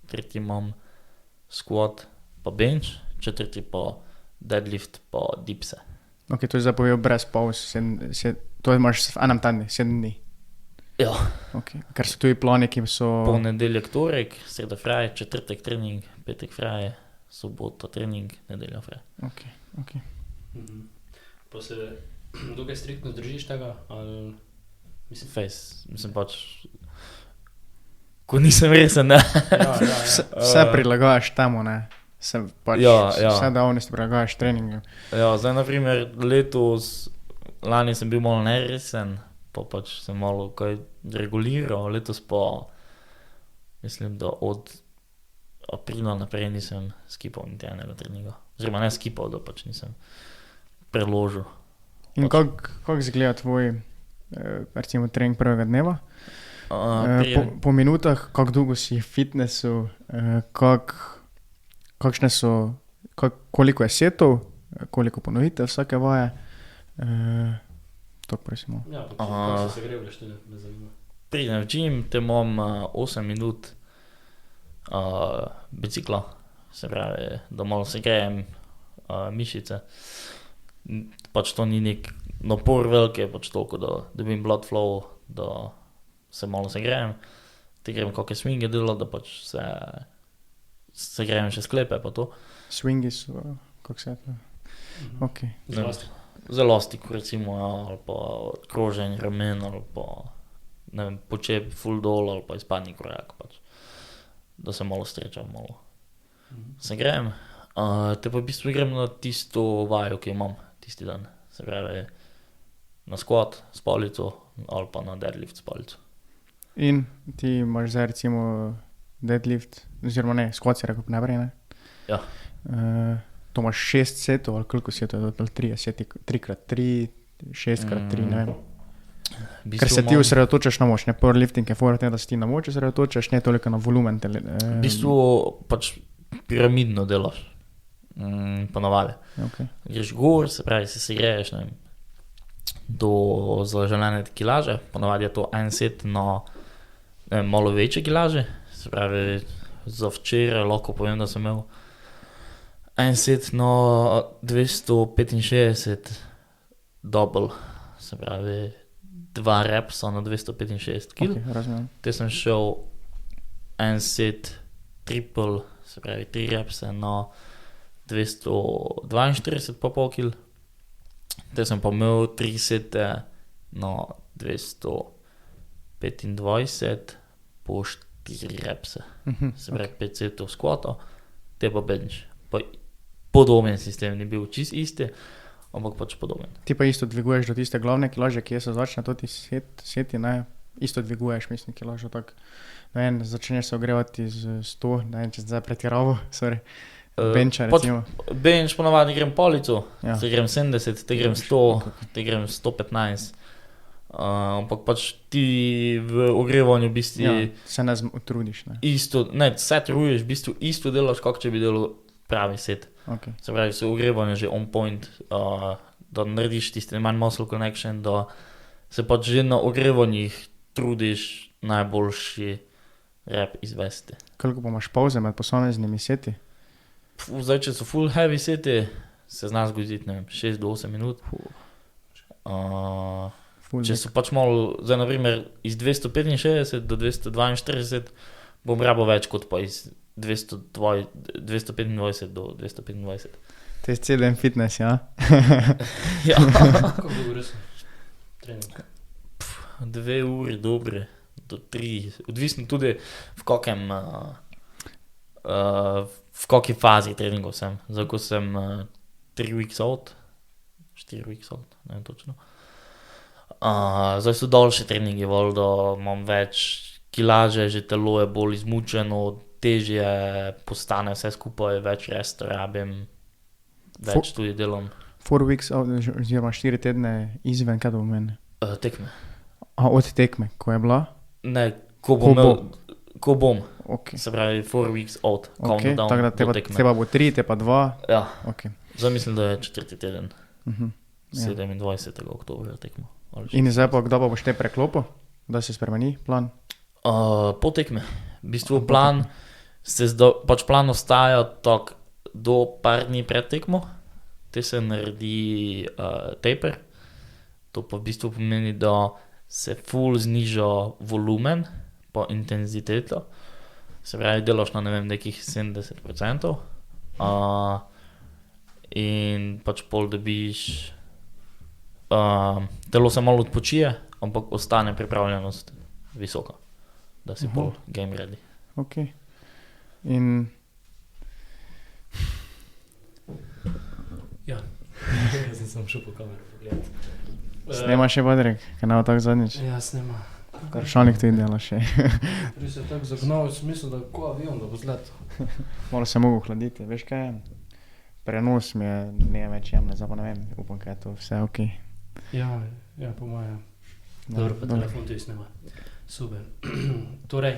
tretji imam squat pa bench, četrti pa deadlift pa dipse. Ok, to je zdaj povedal brez pauz, to imaš v enem tednu, 7 dni. Ja, Okay. Ker so tudi plani, ki so... ponedeljek, torek, sreda fraj, četrtek trening, petek fraj, sobota trening, nedelja fraj. Ok. Pa se dokaj striktno držiš tega, ali mislim... Mislim pač, ko nisem resen, ne. Vse prilagajaš temu, ne? Pač, Ja. Vse dejavnosti prilagajaš treningu. Ja, zdaj na primer letos, lani sem bil malo neresen, pa pač sem malo kaj reguliral, letos pa mislim, da od aprila naprej nisem skipal niti enega treninga. Oziroma ne skipal, da pač nisem preložil. In kako izgleda tvoj, recimo, trening prvega dneva? Po minutah, kako dolgo si v fitnessu, koliko je setov, koliko ponovitev vsake vaje. Tok prosimo. Ja, pa kako se segrevljaš, tudi me zanima. Pridem v gym, te imam 8 minut bicikla, se pravi, da malo segrejem mišice. Pač to ni nek napor veliki, pač toliko, da dobim blood flow, da se malo segrejem. Te grem kakšne swinge delati, da pač se segrejem še sklepe pa to. Swingi so, kako se to? Ok. Za elastiko recimo, ali pa kroženj ramen, ali pa ne vem, počep full dol, ali pa izpadni korak pač. Da se malo strečam, malo segrejem. Te pa v bistvu grem na tisto vajo, ki imam tisti dan. Se pravi, na squat s palico ali pa na deadlift s palico. In ti imaš zdaj recimo deadlift, oziroma ne, squat si rekel najprej, ne? Ja. To imaš 6 setov, ali koliko setov, ali 3 seti, 3x3, 6x3, ne vem. Ker se ti osredotočaš na moč, ne, powerlifting je fora tem, da se ti na moč osredotočaš, ne toliko na volumen. V bistvu pač piramidno delaš, ponavadi. Okay. Greš gor, se pravi, se segreješ, ne vem, do zaželene kilaže, ponavadi je to en set na malo večje kilaže, se pravi, za včeraj lahko povem, da sem imel en set na 265 double, se pravi, 2 repsa na 265 kg. Okay, razumem. Te sem šel en set triple, se pravi 3 repse na 242,5 kg. Te sem pa imel 3 sete na 225 po 4 repse. Se pravi 5 setov squata, te pa bench. Pa podoben sistem, ni bil čist isti, ampak pač podoben. Ti pa isto dviguješ do tiste glavne kilaže, kje se začne toti seti, ne? Isto dviguješ, mislim, kilažo tak. Ne vem, začneš se ogrevati z 100, ne vem, če zdaj pretiravo, sorry. Benča recimo. Bench ponavadi grem palico, Ja. te grem 70, te grem 100, te grem 115. Ampak pač ti v ogrevanju v bistvu Ja, se ne utrudiš, ne? isto, ne, se truješ, v bistvu isto delaš, kako če bi delal pravi set. Okay. Se pravi, se ogrevanje že on point, da narediš tisti manj muscle connection, da se pač že na ogrevanjih trudiš najboljši rep izvesti. Koliko pa imaš pauze med posameznimi seti? Zdaj, če so full heavy seti, se zna zgoditi, ne vem, 6 do 8 minut. Če so pač malo, zdaj na primer iz 265 do 242, bom rabo več kot pa iz 225 do 225. To je celen fitness, ja? Ja, Kako dolgo res trening? 2 uri dobre, do 3, odvisno tudi v kakem, v kaki fazi treningov sem. Zdaj, ko sem 3 weeks out, 4 weeks out, ne vem točno. Zdaj so daljši treningi, da imam več kilaže, že telo je bolj izmučeno, težje postane vse skupaj, več resta rabim, več tudi delam. 4 weeks out, oziroma 4 tedne izven, kaj to pomeni? Tekme. Od tekme, ko je bila? Ne, ko bom. Ok. Se pravi 4 weeks out, Ok, countdown tako da do tekme. teba bo 3, te pa 2. Ja, Ok. zdaj mislim, da je 4. teden, Ja. 27. oktobra tekmo. In zdaj pa, kdo pa boš te preklopil? Da se spremeni plan? Po tekme. V bistvu plan pač plan ostaja tak do par dni pred tekmo, te se naredi taper. To pa v bistvu pomeni, da se full zniža volumen pa intenziteta. Se pravi, delaš na ne vem nekih 70%. In pač pol dobiš, telo se malo odpočije, ampak ostane pripravljenost visoka, da si pol game ready. Ok. In Ja, jaz sem šel po kameru pogledati. snema še Badrek, kaj ne bo tako zadnjič. Ja, snema. Vprašalnik tudi dela še. Res je tako zagnal, sem mislil, da ko avion, da bo zletel. Malo se mogo hladiti, veš kaj je? Prenos mi je, ne več jemne, zdaj pa ne vem, upam, kaj je to vse ok. Ja, po moje. Dobro, pa telefon tudi snema. Super. Torej,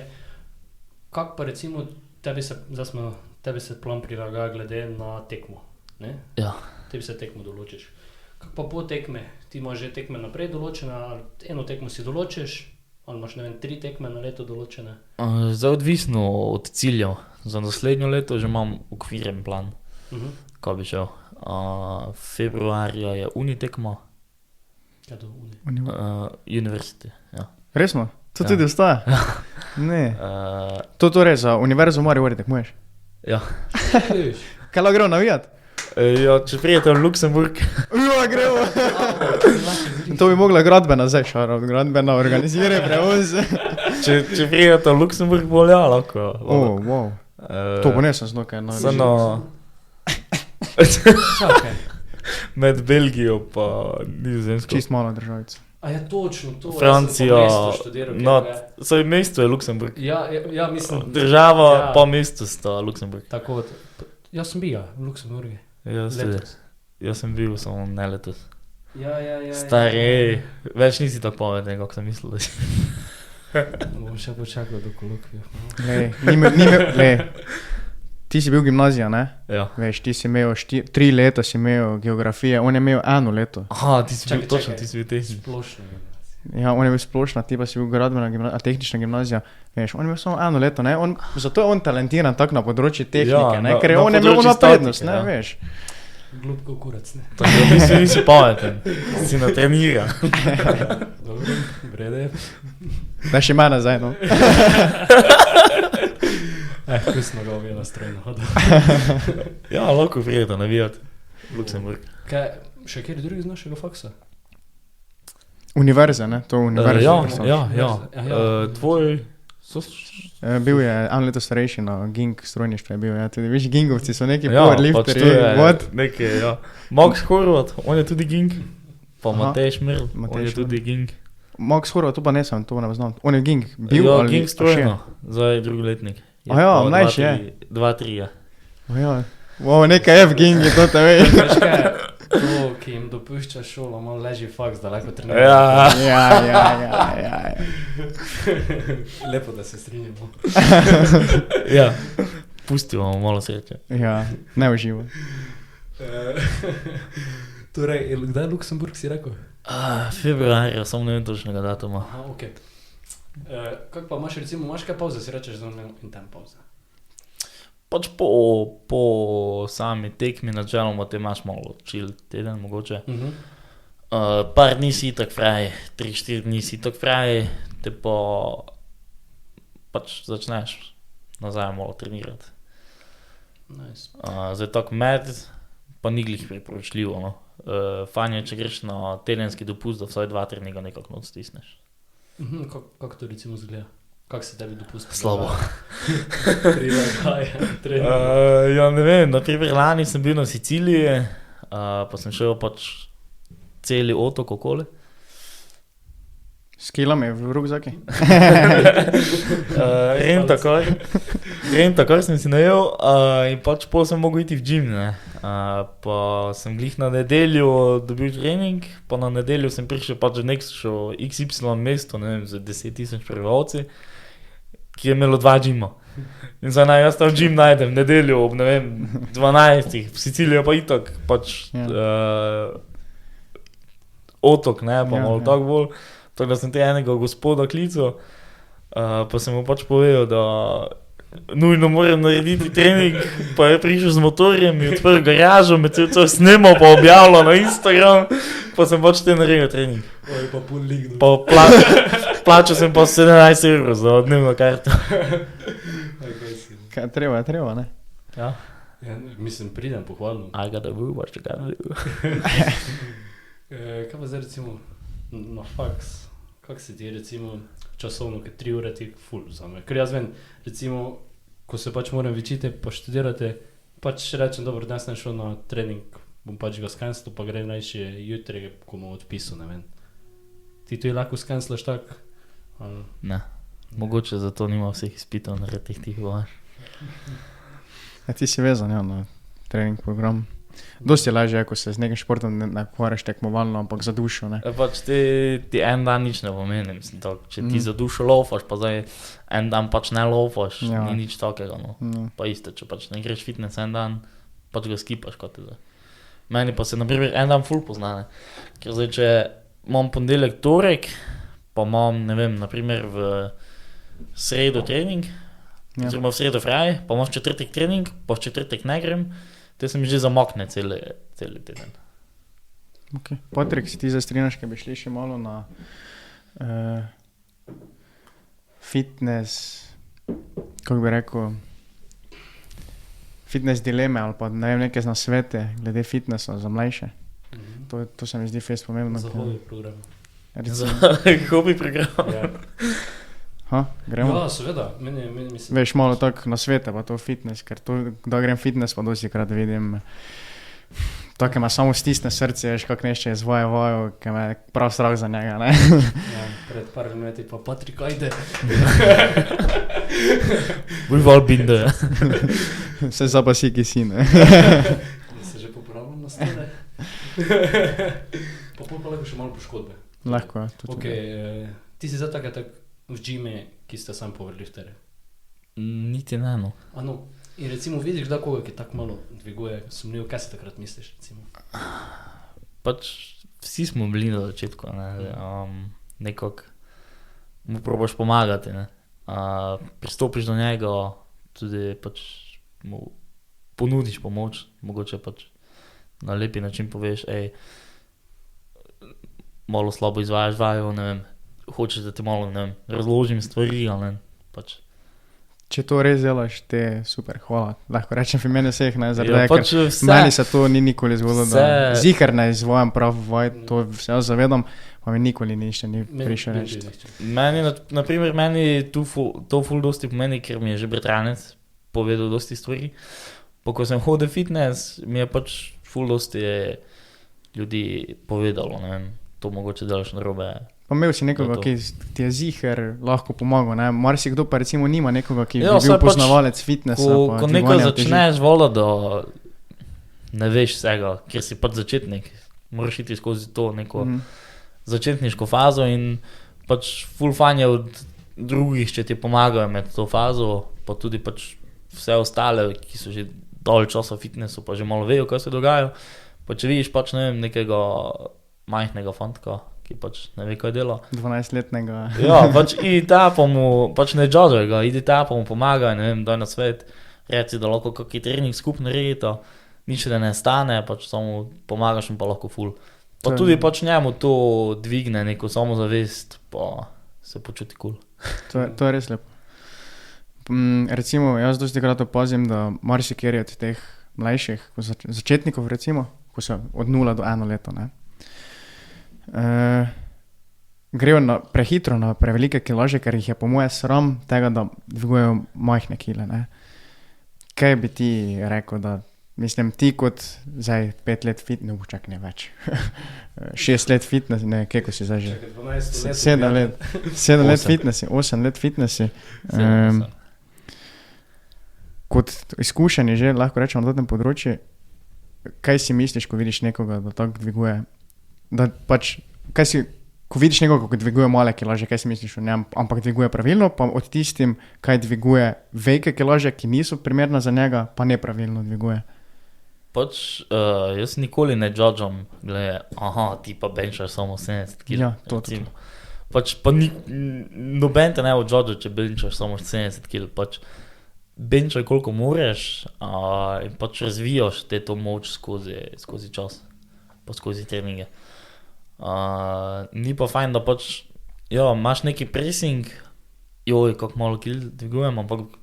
kak pa recimo tebi se plan prilagaja glede na tekmo, ne? Ja. tebi se tekmo določiš. Kako pa po tekme? Ti imaš že tekme naprej določene, ali eno tekmo si določiš, ali imaš, ne vem, 3 tekme na leto določene? Zdaj odvisno od ciljev. Za naslednjo leto že imam okviren plan, ko bi šel. Februarja je uni tekma. Kaj to uni? University, ja. Resno? To Ja. tudi ostaja? Ne. To torej za univerzo v Mariboru tekmuješ? Ja. Kaj lahko gremo navijat? Ja, če prijete v Luksemburg. Ja, gremo. To bi mogla gradbena zdaj šarov, gradbena organizira prevoz. Če prijete v Luksemburg, bo ja, lahko. Wow. To bo nesem zno kaj na Čakaj. Med Belgijo pa Nizozemsko. Čist malo državica. A ja, točno, to. Francijo, jaz sem po mestu študiral, Saj mesto je Luksemburg. Ja, mislim. Država Ja. pa mesto sta Luksemburg. Tako, jaz sem bil v Luksemburgu. Jaz sem bil samo ne letos. Ja. Stari, več nisi tako pameten, kako sem mislil, da si. Bom še počakal do kolokvija. Ti si bil gimnazija, ne? Ja. Veš, ti si imel 3 leta si imel geografije, on je imel 1 leto. Aha, ti si bil Čakaj, točno, čakaj. ti si bil tehnični. Splošno. Ja, on je bil splošna, ti pa si bil gradbena gimnazija, tehnična gimnazija. Veš, on je bil samo 1 leto, ne? Zato je on talentiran tako na področju tehnike, ne? Ker on je imel področju ona prednost, statike, ne, ja. veš. Glupko kurac, ne? Tako da nisi pameten, si natreniran. Dobro, brede. Da še ima nazaj, no. Kusno ga ovijela strojno hoda. Ja, lahko prijete navijati Luksemburg. Kaj, še kjer drugi z našega faksa? Univerze, ne? To univerze. Ja. Tvoj Bil je 1 leto starejši na Ging strojništvu je bil, ja, tudi, viš, Gingovci so neki ja, powerlifteri, pač nekaj, ja. Max Horvat, on je tudi Ging, pa Aha. Matej Šmirl, on Matej je tudi Ging. Max Horvat, to pa ne sem, to ne znam. On je Ging bil Ja, ali Ging strojno, zdaj drugoletnik. A ja, mlajši je. 2-3 je. Ja. Wow, neka F Ging je to te veš. Veš kaj, to, ki jim dopušča šolo, malo leži faks, da lahko trenirajo. Ja. Ja. Lepo, da se strinjamo. Ja, pustimo malo sreče. Ja, ne uživo. Torej, kdaj Luksemburg si rekel? Februarja, samo ne vem točnega datuma. Aha, ok. Kako pa imaš recimo, imaš kaj pauze, si rečeš za in tam pauze? Pač po sami tekmi načeloma te imaš malo chill teden mogoče. Par dni si itak fraj, 3-4 dni si itak fraj, te pa pač začneš nazaj malo trenirati. Nice. Zdaj tako med, pa ni glih priporočljivo, no. Fajn je, če greš na tedenski dopust, da vsaj 2 treninga nekako not stisneš. Kako to recimo zgleda? Kako se tebi dopusti? Slabo. Prilagaja trening. Ja, ne vem, na primer lani sem bil na Siciliji, pa sem šel pač celi otok okoli. S kilami v rukzaki? Rentakar sem si najel in pač pol sem mogel iti v gym, ne. Pa sem glih na nedeljo dobil trening, pa na nedeljo sem prišel pač v nekšo XY mesto, ne vem, z 10,000 prebivalci, ki je imelo 2 gyma. In zdaj naj jaz tam gym najdem nedeljo ob, ne vem, 12, v Siciliji pa itak, pač otok, ne, pa malo tako bolj. Tako da sem te enega gospoda klical, pa sem mu pač povedal, da nujno moram narediti trening, pa je prišel z motorjem in odprl garažo, me cel čas snemal, pa objavljal na Instagram, pa sem pač te naredil trening. Oj, pa pol lignul. Pa plačal sem pa 17 € za dnevno karto. Kaj treba, ne? Ja. Ja, mislim, pridem pohvalno. I gotta do what you gotta do. Kaj pa zdaj recimo na faks? Kako se ti recimo časovno, ker 3 ure ti ful vzame? Ker jaz vem, recimo, ko se pač moram večiti pa študirati, pač rečem, dobro, danes sem šel na trening, bom pač ga skensil, pa grem najši jutri, ko mu odpisal, ne vem. Ti to je lahko skenslaš tak? Ne, mogoče zato nima vseh izpitov narediti tih vojaš. A ti si vezan, ja, na trening program. Dosti je lažje, ko se z nekim športom ne ukvarjaš tekmovalno, ampak za dušo, ne? Pač ti en dan nič ne pomeni, mislim tako. Če ti za dušo lofaš, pa zdaj en dan pač ne lofaš, ni nič takega, no. Pa isto, če pač ne greš fitness en dan, pač ga skipaš, kot te zdaj. Meni pa se, na primer, en dan ful poznane. Ker zdaj, če imam ponedeljek, torek, pa imam, ne vem, na primer v sredo trening, oziroma v sredo fraj, pa imam v četrtek trening, pa v četrtek ne grem, te se mi že zamakne celi teden. Okay. Patrik, si ti zastrinjaš, kaj bi šli še malo na fitness, kako bi rekel, fitness dileme ali pa ne vem, neke nasvete glede fitnessa za mlajše. To se mi zdi fest pomembno. Za hobi program. Za hobi program. Ja. Gremo? Ja, seveda. Meni mislim... Veš, malo tak nasvete pa to fitness, ker to, da grem fitness, pa dosti krat vidim, tako ima samo stisne srce, veš, kak nešče izvaja vaju, ki me prav strah za njega, ne? Ja, pred par leti pa Patrik, ajde. We've all been there. Vse zapasi, ki si, ne? Se že popravljam na stole. Pa lahko še malo poškodbe. Lahko, ja. Ti si zdaj tak v džime, ki ste sam powerliftere. Niti ne, no. In recimo vidiš, da koga, ki tako malo dviguje, sumljivo, kaj si takrat misliš, recimo? Pač vsi smo bili na začetku, ne, nekako mu probaš pomagati, ne. Pristopiš do njega, tudi pač mu ponudiš pomoč, mogoče pač na lepi način poveš, malo slabo izvajaš vajo, ne vem, hočeš, da ti malo, ne vem, razložim stvari, ali ne, pač. Če to res delaš, te super, hvala. Lahko rečem v imenu vseh, ne, zaradi Ja, pač ker vse. meni se to ni nikoli zgodilo, da Vse. zihar ne izvajam prav vaj, to vse zavedam, pa mi nikoli nišče ni prišel reči. Meni, na primer, meni to ful dosti pomeni, ker mi je že bratranec povedal dosti stvari. Pa ko sem hodil fitness, mi je pač ful dosti ljudi povedalo, ne vem, to mogoče delaš narobe. Pa imel si nekoga, To. ki ti je zihar lahko pomagal, ne, marsikdo pa recimo nima nekoga, ki Ja, bi bil saj pač, poznavalec fitnessa. pa Ko dvigovanja nekaj uteži. začneš, voda, da ne veš vsega, ker si pač začetnik. Moraš iti skozi to neko začetniško fazo in pač ful fajn je od drugih, če ti pomagajo med to fazo, pa tudi pač vse ostale, ki so že dolj časa v fitnessu, pa že malo vejo, kaj se dogaja. Pa če vidiš pač, ne vem, nekega majhnega fantka, ki pač ne ve, kaj dela. 12-letnega. Ja, pač idi ta pa mu, pač ne judge ga, idi ta pa mu pomagaj, ne vem, daj na svet, reci, da lahko kakšen trening skupaj naredita, nič da ne stane, pač samo pomagaš mu pa lahko ful. Pa tudi pač njemu to dvigne neko samozavest, pa se počuti kul. To je res lepo. Recimo, jaz dosti krat opazim, da marsikeri od teh mlajših, začetnikov recimo, ko so od 0 do 1 leto, ne, grejo prehitro na prevelike kilaže, ker jih je po moje sram tega, da dvigujejo majhne kile, ne. Kaj bi ti rekel, da, mislim, ti kot zdaj 5 let fitness, čak ne več, 6 let fitness, ne, kako si zdaj že? 7 let. 7 let fitnessi, 8 let fitnessi. Kot izkušenje že, lahko rečemo na tem področju, kaj si misliš, ko vidiš nekoga, da tako dviguje? Da pač, ko vidiš nekoga, ko dviguje male kilaže, kaj si misliš o njem, ampak dviguje pravilno, pa od tistim, kaj dviguje velike kilaže, ki niso primerna za njega, pa nepravilno dviguje? Pač jaz nikoli ne judgam, glede, ti pa benčaš samo 70 kg. Ja, to tudi. Pač pa noben te ne bo judge, če benčaš samo 70 kg, pač benčaj koliko moreš in pač razvijaš to moč skozi čas, pa skozi treninge. Ni pa fajn, da pač, imaš neki pressing, kako malo kil dvigujem, ampak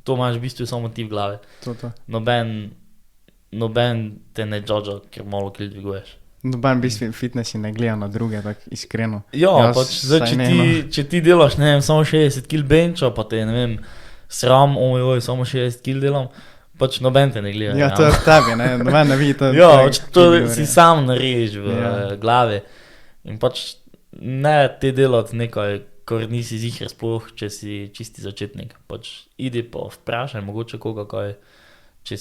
to imaš v bistvu samo ti v glavi. To. Noben te ne judge, ker malo kil dviguješ. Noben v bistvu fitnessi ne gleda na druge, tako iskreno. Pač zdaj, če ti delaš, ne vem, samo 60 kil benča, pa te, ne vem, sram, samo 60 kil delam, pač noben te ne gleda. Ja, to je v tebi, ne, noben ne vidi to. To si sam narediš v glavi in pač ne te delati nekaj, kar nisi zihar sploh, če si čisti začetnik. Pač idi pa vprašaj mogoče koga kaj, če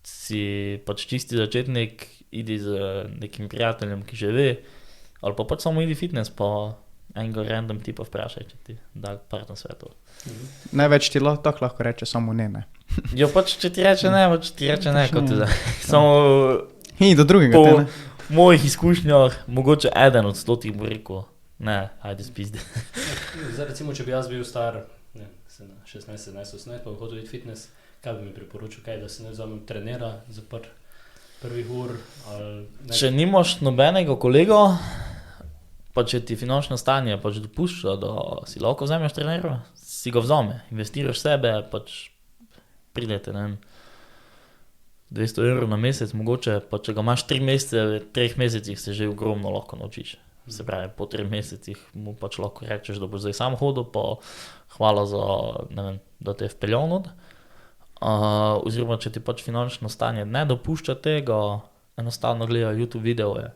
si pač čisti začetnik, idi z nekim prijateljem, ki že ve, ali pa pač samo idi fitness, pa enega random tipa vprašaj, če ti da par nasvetov. Največ ti tako lahko reče samo ne. Ja, pač če ti reče ne, pač ti reče ne, kot ti da. Samo In do drugega, Po te, ne? mojih izkušnjah, mogoče 1 od 100 bo rekel, ne, ajde spizdi. Zdaj, recimo, če bi jaz bil star, ne, 16, 17, 18, pa bi hotel iti fitness, kaj bi mi priporočil, kaj, da si ne vzamem trenera za prvih ur, ali ne? Če nimaš nobenega kolega, pa če ti finančno stanje pač dopušča, da si lahko vzameš trenerja, si ga vzame, investiraš sebe, pač pridete, ne vem, 200 € na mesec mogoče, pa če ga imaš 3 mesece, v 3 mesecih se že ogromno lahko naučiš. Se pravi, po 3 mesecih mu pač lahko rečeš, da boš zdaj sam hodil, pa hvala za, ne vem, da te je vpeljal not. Oziroma, če ti pač finančno stanje ne dopušča tega, enostavno gledaj YouTube videoje.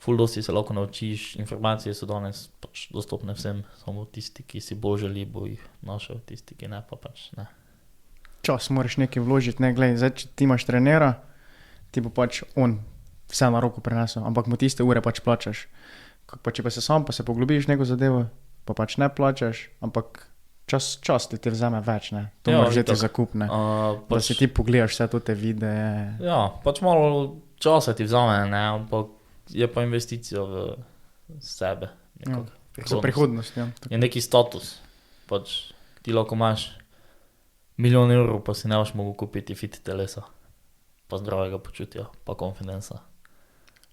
Ful dosti se lahko naučiš, informacije so danes pač dostopne vsem, samo tisti, ki si bolj želi, bo jih našel, tisti, ki ne, pa pač ne. Čas moraš nekaj vložiti, ne, glej, zdaj, če ti imaš trenera, ti bo pač on vse na roko prenesel, ampak mu tiste ure pač plačaš. Pa če pa se sam, pa se poglobiš neko zadevo, pa pač ne plačaš, ampak čas ti vzame več, ne. To Ja, moraš vzeti itak. zakup, ne. Da Pač, si ti pogledaš vse te videe. ja, pač malo časa ti vzame, ne, ampak je pa investicija v sebe. Nekako. Za prihodnost, ja. Je neki status. Pač ti lahko imaš 1 milijon evrov, pa si ne boš mogel kupiti fit telesa, pa zdravega počutja, pa konfidensa,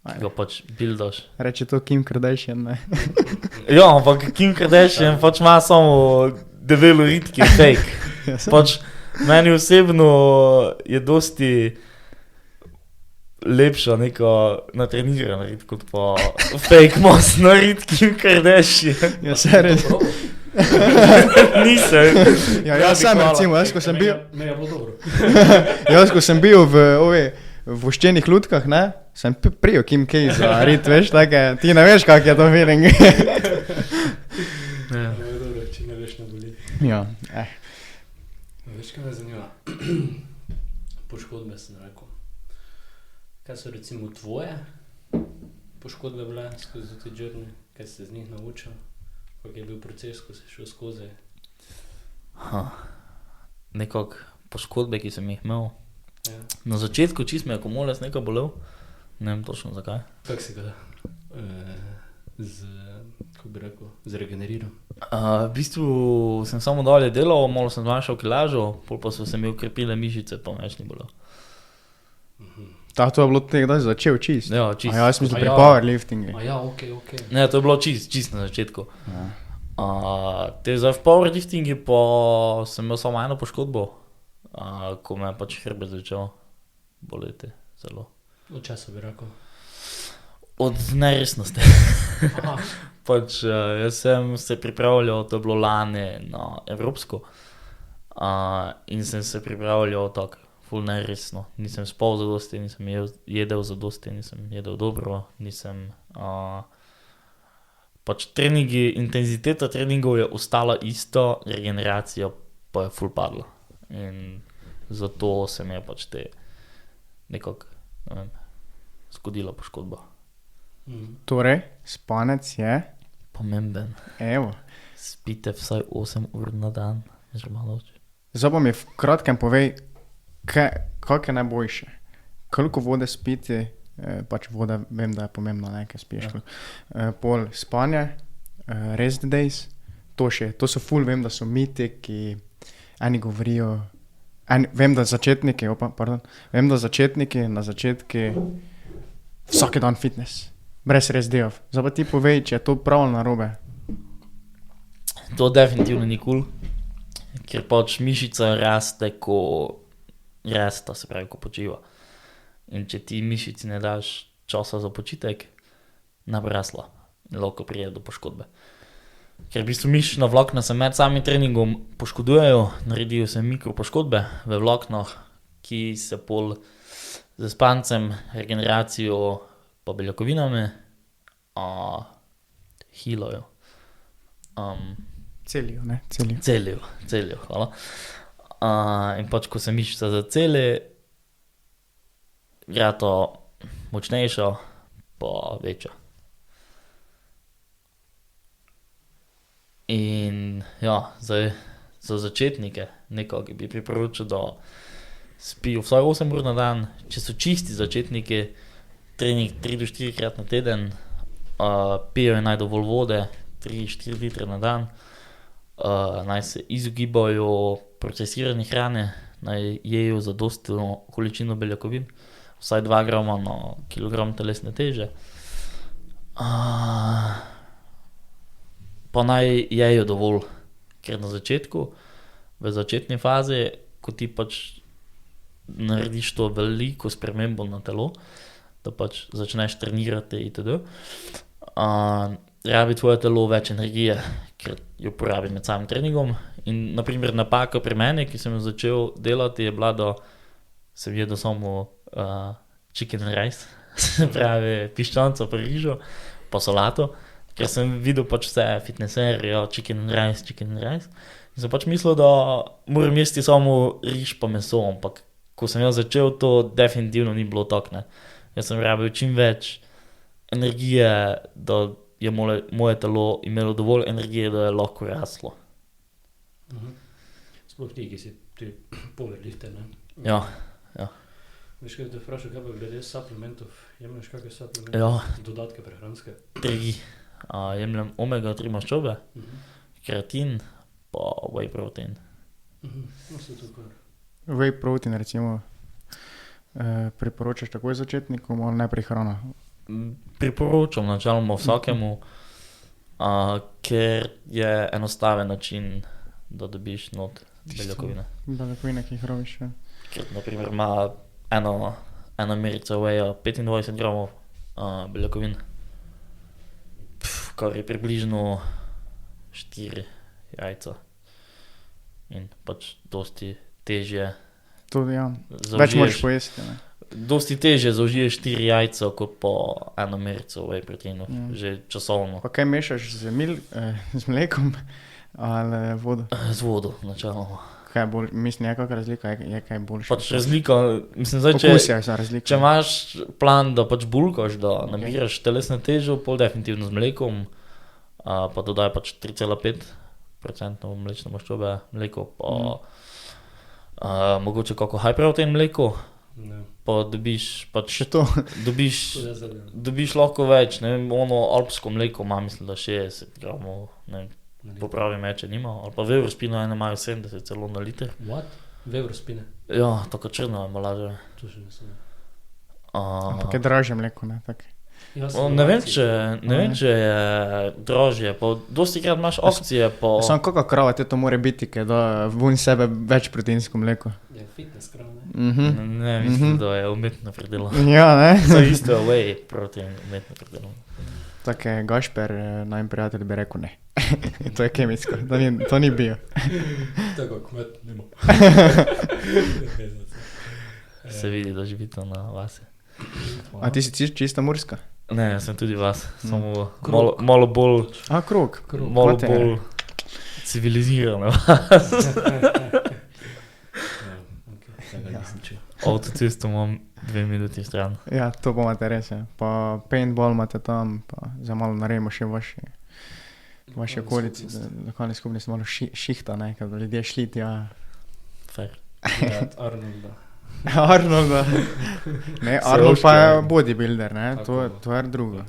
ki ga pač buildaš. Reče to Kim Kardashian, ne. Ja, ampak Kim Kardashian pač ima samo debelo rit, ki je fake. Pač meni osebno je dosti lepša neka natrenirana rit, kot pa fake masna rit Kim Kardashian. Ja, se res. Nisem. Ja, jaz sem recimo, jaz ko sem bil, Me je bilo dobro. jaz ko sem bil v voščenih lutkah, ne, sem prijel Kim K za rit, veš, take, ti ne veš, kak je to feeling. Me je dobro, če ne veš, ne boli. Ja, Veš, kaj me zanima? Poškodbe sem rekel. Kaj so recimo tvoje poškodbe bile skozi te journey? Kaj si z njih naučil? Kak je bil proces, ko si šel skozi? Nekako poškodbe, ki sem jih imel. Ja. Na začetku čist me je komolec nekaj bolel, ne vem točno zakaj. Kako si ga kako bi rekel, zregeneriral? V bistvu sem samo dalje delal, malo sem zmanjšal kilažo, pol pa so se mi ukrepile mišice, pa me več ni bilo. to je bilo tega, da si začel čist. Ja, čist. A jaz mislim A pri ja. powerliftingu. A ja, ok. Ne, to je bilo čist na začetku. Ja. Te zdaj v powerliftingu pa sem imel samo eno poškodbo, ko me je pač hrbet začel boleti zelo. Od časa bi rekel? Od neresnosti. Aha, Pač jaz sem se pripravljal, to je bilo lani na Evropsko, in sem se pripravljal tako ful neresno. Nisem spal zadosti, nisem jedel zadosti, nisem jedel dobro, nisem pač treningi, intenziteta treningov je ostala ista, regeneracija pa je ful padla. In zato se mi je pač te nekako, ne vem, zgodila poškodba. Torej, spanec je, Pomemben. evo. Spite vsaj 8 ur na dan, že malo več. Zdaj pa mi v kratkem povej, kak je najboljše? Koliko vode spiti, pač voda, vem, da je pomembno, ne, kaj spiješ. Ja. Pol spanje, rest days, to so ful, vem, da so miti, ki eni govorijo, vem, da začetniki na začetki vsak dan fitness, brez rest dayov. Zdaj pa ti povej, če je to prav ali narobe. To definitivno ni cool, ker pač mišica raste, ko rasta, se pravi, ko počiva. In če ti mišici ne daš časa za počitek, ne bo rasla in lahko pride do poškodbe. Ker v bistvu mišična vlakna se med samim treningom poškodujejo, naredijo se mikropoškodbe v vlaknah, ki se pol z spancem, regeneracijo pa beljakovinami healajo. Celijo, ne? Celijo. Celijo, hvala. In pač, ko se mišica zaceli, gre to močnejša, pa večja. In ja, zdaj za začetnike nekako bi priporočil, da spijo vsaj 8 ur na dan. Če so čisti začetniki, trening 3 do 4 krat na teden, pijo naj dovolj vode, 3-4 litre na dan, naj se izogibajo procesirane hrane, naj jejo zadostno količino beljakovin, vsaj 2 grama na kilogram telesne teže. Pa naj jejo dovolj, ker na začetku, v začetni fazi, ko ti pač narediš to veliko spremembo na telo, da pač začneš trenirati itd. Rabi tvoje telo več energije, ker jo porabi med samim treningom. In naprimer napaka pri meni, ki sem jo začel delati, je bila, da sem jedel samo chicken and rice, se pravi piščanco pa rižo, pa solato, ker sem videl pač vse fitnesserje, chicken and rice. In sem pač mislil, da moram jesti samo riž pa meso, ampak ko sem jaz začel, to definitivno ni bilo tako, ne. Jaz sem rabil čim več energije, da je moje telo imelo dovolj energije, da je lahko raslo. Sploh ti, ki si ti powerlifter, ne? Ja. Veš, kaj te vprašal, kaj pa glede suplementov? Jemlješ kakve suplemente? Ja. Dodatke prehranske? 3. Jemljem omega-3 maščobe, kreatin pa whey protein. No, se to kar. Whey protein recimo priporočaš takoj začetnikom ali najprej hrana? Priporočam načeloma vsakemu, ker je enostaven način, da dobiš not beljakovine. Beljakovine, ki jih rabiš, ja. Ker naprimer ima ena merica wheya 25 gramov beljakovin, kar je približno 4 jajca. In pač dosti težje Tudi, ja. Več moraš pojesti, ne. Dosti težje zaužiješ 4 jajca, kot pa eno merico whey proteinov, že časovno. Pa kaj mešaš z mlekom ali vodo? Z vodo, načeloma. Kaj je bolj, mislim, je kakva razlika, je kaj boljše? Pač razlika, mislim, zdaj, Okus je za razlika. če imaš plan, da pač bulkaš, da nabiraš telesno težo, pol definitivno z mlekom, pa dodaj pač 3,5% mlečne maščobe, mleko, pa mogoče kako high protein mleko, Ne. pa dobiš pač, Še to. dobiš lahko več, ne vem, ono alpsko mleko ima, mislim, da 60 gramov, ne vem, popravi me, če nima, ali pa Vevrospino ene imajo 70 celo na liter. What? Vevrospine? Ja, tako črno embalaža. To še nisem. Ampak je dražje mleko, ne, tak. Ne vem, če je dražje, pa dostikrat imaš akcije, pa... Samo kakva krava te to more biti, kaj da vun sebe več proteinsko mleko? Je fitness krav, ne? Ne, mislim, da je umetno predelano. Ja, ne? To je isto whey protein, umetno predelano. Tako je Gašper, najim prijatelj, bi rekel ne. To je kemijsko, to ni bio. Tako kmet nima. Se vidi, da živite na vasi. A ti si čista Murska? Ne, jaz sem tudi vas, samo Krog. malo bolj, A, Krog. malo Kvate. bolj civilizirana. Avtocesto imam 2 minuti stran. Ja, to pa imate res, ja. Pa paintball imate tam, pa za malo naredimo še vaše okolici, lokalne skupnosti malo šihta, ne, kad bi ljudje šli tja. Fair. Arnolda. Arnolda. Ne, Arnold pa je bodybuilder, ne, to je drugo.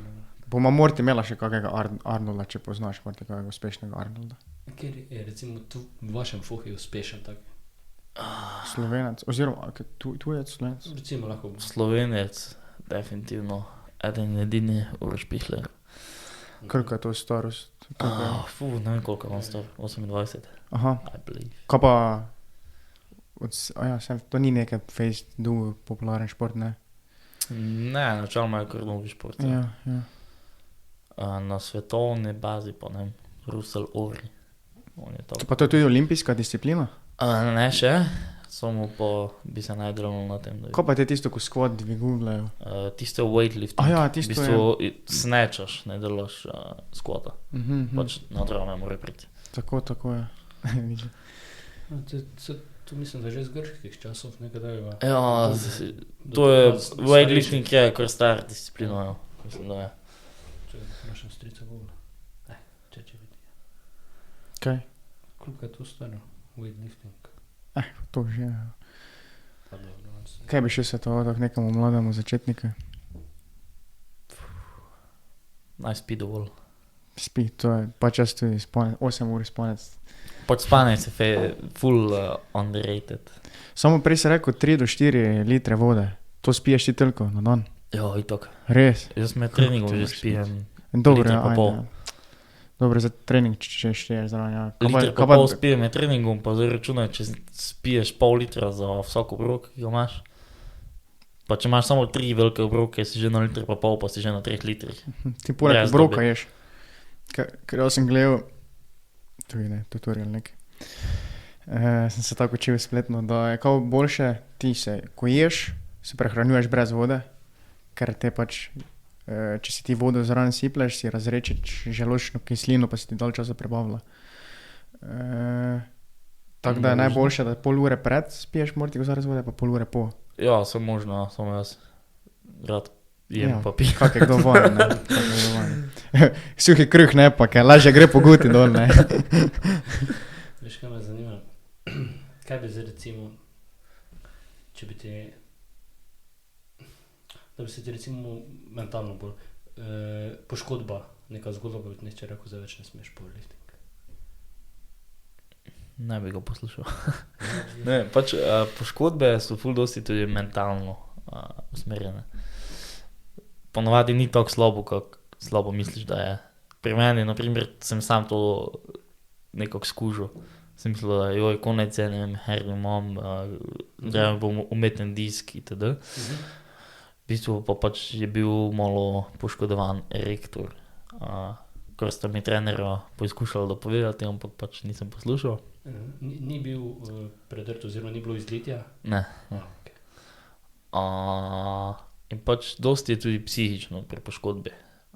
Boma Morty imela še kakega Arnolda, če poznaš Morty, kakega uspešnega Arnolda. Kjer je recimo tu v vašem fohi uspešen tak? Slovenec, oziroma tujec Slovenec. Recimo lahko bo. Slovenec, definitivno, eden edini Uroš Pihler. Koliko je to starost? Ne vem koliko imam star, 28, Aha, I believe. kaj pa, to ni nekaj face do popularen šport, ne? Ne, načeloma je kar novi šport. Ja, ja. Na svetovni bazi pa ne vem, Russell Ori. On je to. Pa to je tudi olimpijska disciplina? Ne še, samo pa bi se najdelal na tem, da Kaj pa te tisto, ko squat dvigujlejo? tisto weightlifting. Ja, tisto v bistvu snatchaš, ne delaš squata. Pač na drame mora priti. Tako je. Tu mislim, da že z grških časov nekaj dajo. Ja, to je, weightlifting je kar star disciplina, ja. Mislim, da je. Če našem strica govna. Če vidi. Kaj? Koliko je to staro? Weightlifting. To že je. Pa dobro, Kaj bi še svetoval tak nekemu mlademu začetniku? Naj spi dovolj. Spi, to je pa čas tudi spanec, 8 ur spanec. Pač spanec je full underrated. Samo prej si rekel 3 do 4 litre vode. To spiješ ti toliko na dan. Jo, itak. Res. Jaz med treningom že spijem Dobro, liter ja, pa pol. ajde. Dobro, za trening, če šteješ zraven, ja. Liter pa pol spijem med treningom, pa zdaj računaj, če spiješ pol litra za vsak obrok, ki ga imaš. Pa če imaš samo 3 velike obroke, si že na liter pa pol, pa si že na 3 litrih. Ti poleg Brez obroka dobe. ješ. Ker jaz sem gledal, tu je ne, tutorial nekaj. Sem se tako učil spletno, da je kao boljše, ti se, ko ješ, se prehranjuješ brez vode, ker te pač, če si ti vodo zraven sipleš, si razrečeš želočno kislino, pa si ti dalj časa prebavlja. Tako da je Možno. najboljše, da pol ure pred spiješ mortigo zaraz vode, pa pol ure po. Ja, sem možno, samo jaz rad jem Ja. pa pijem. Kak je kdo vajen, ne? Kak je kdo vajen. Suhi kruh ne pa, ker lažje gre po guti dol, ne? Veš, kaj me zanima? Kaj bi zdaj recimo, če bi ti, da bi se ti recimo mentalno bolj, poškodba neka zgodba, pa bi ti nihče rekel, zdaj več ne smeš powerlifting. Ne bi ga poslušal. Ne, pač poškodbe so ful dosti tudi mentalno usmerjene. Ponovadi ni tako slabo, kako slabo misliš, da je. Pri meni, na primer, sem sam to nekako skužil. Sem mislil, da joj, konec je, ne vem, herni imam, da bom umeten disk itd. V bistvu pa pač je bil malo poškodovan erektor, kar sta mi trenera poizkušala dopovedati, ampak pač nisem poslušal. Ni bil predrt oziroma ni bilo izlitja? Ne. Okay. In pač dosti je tudi psihično pri poškodbi,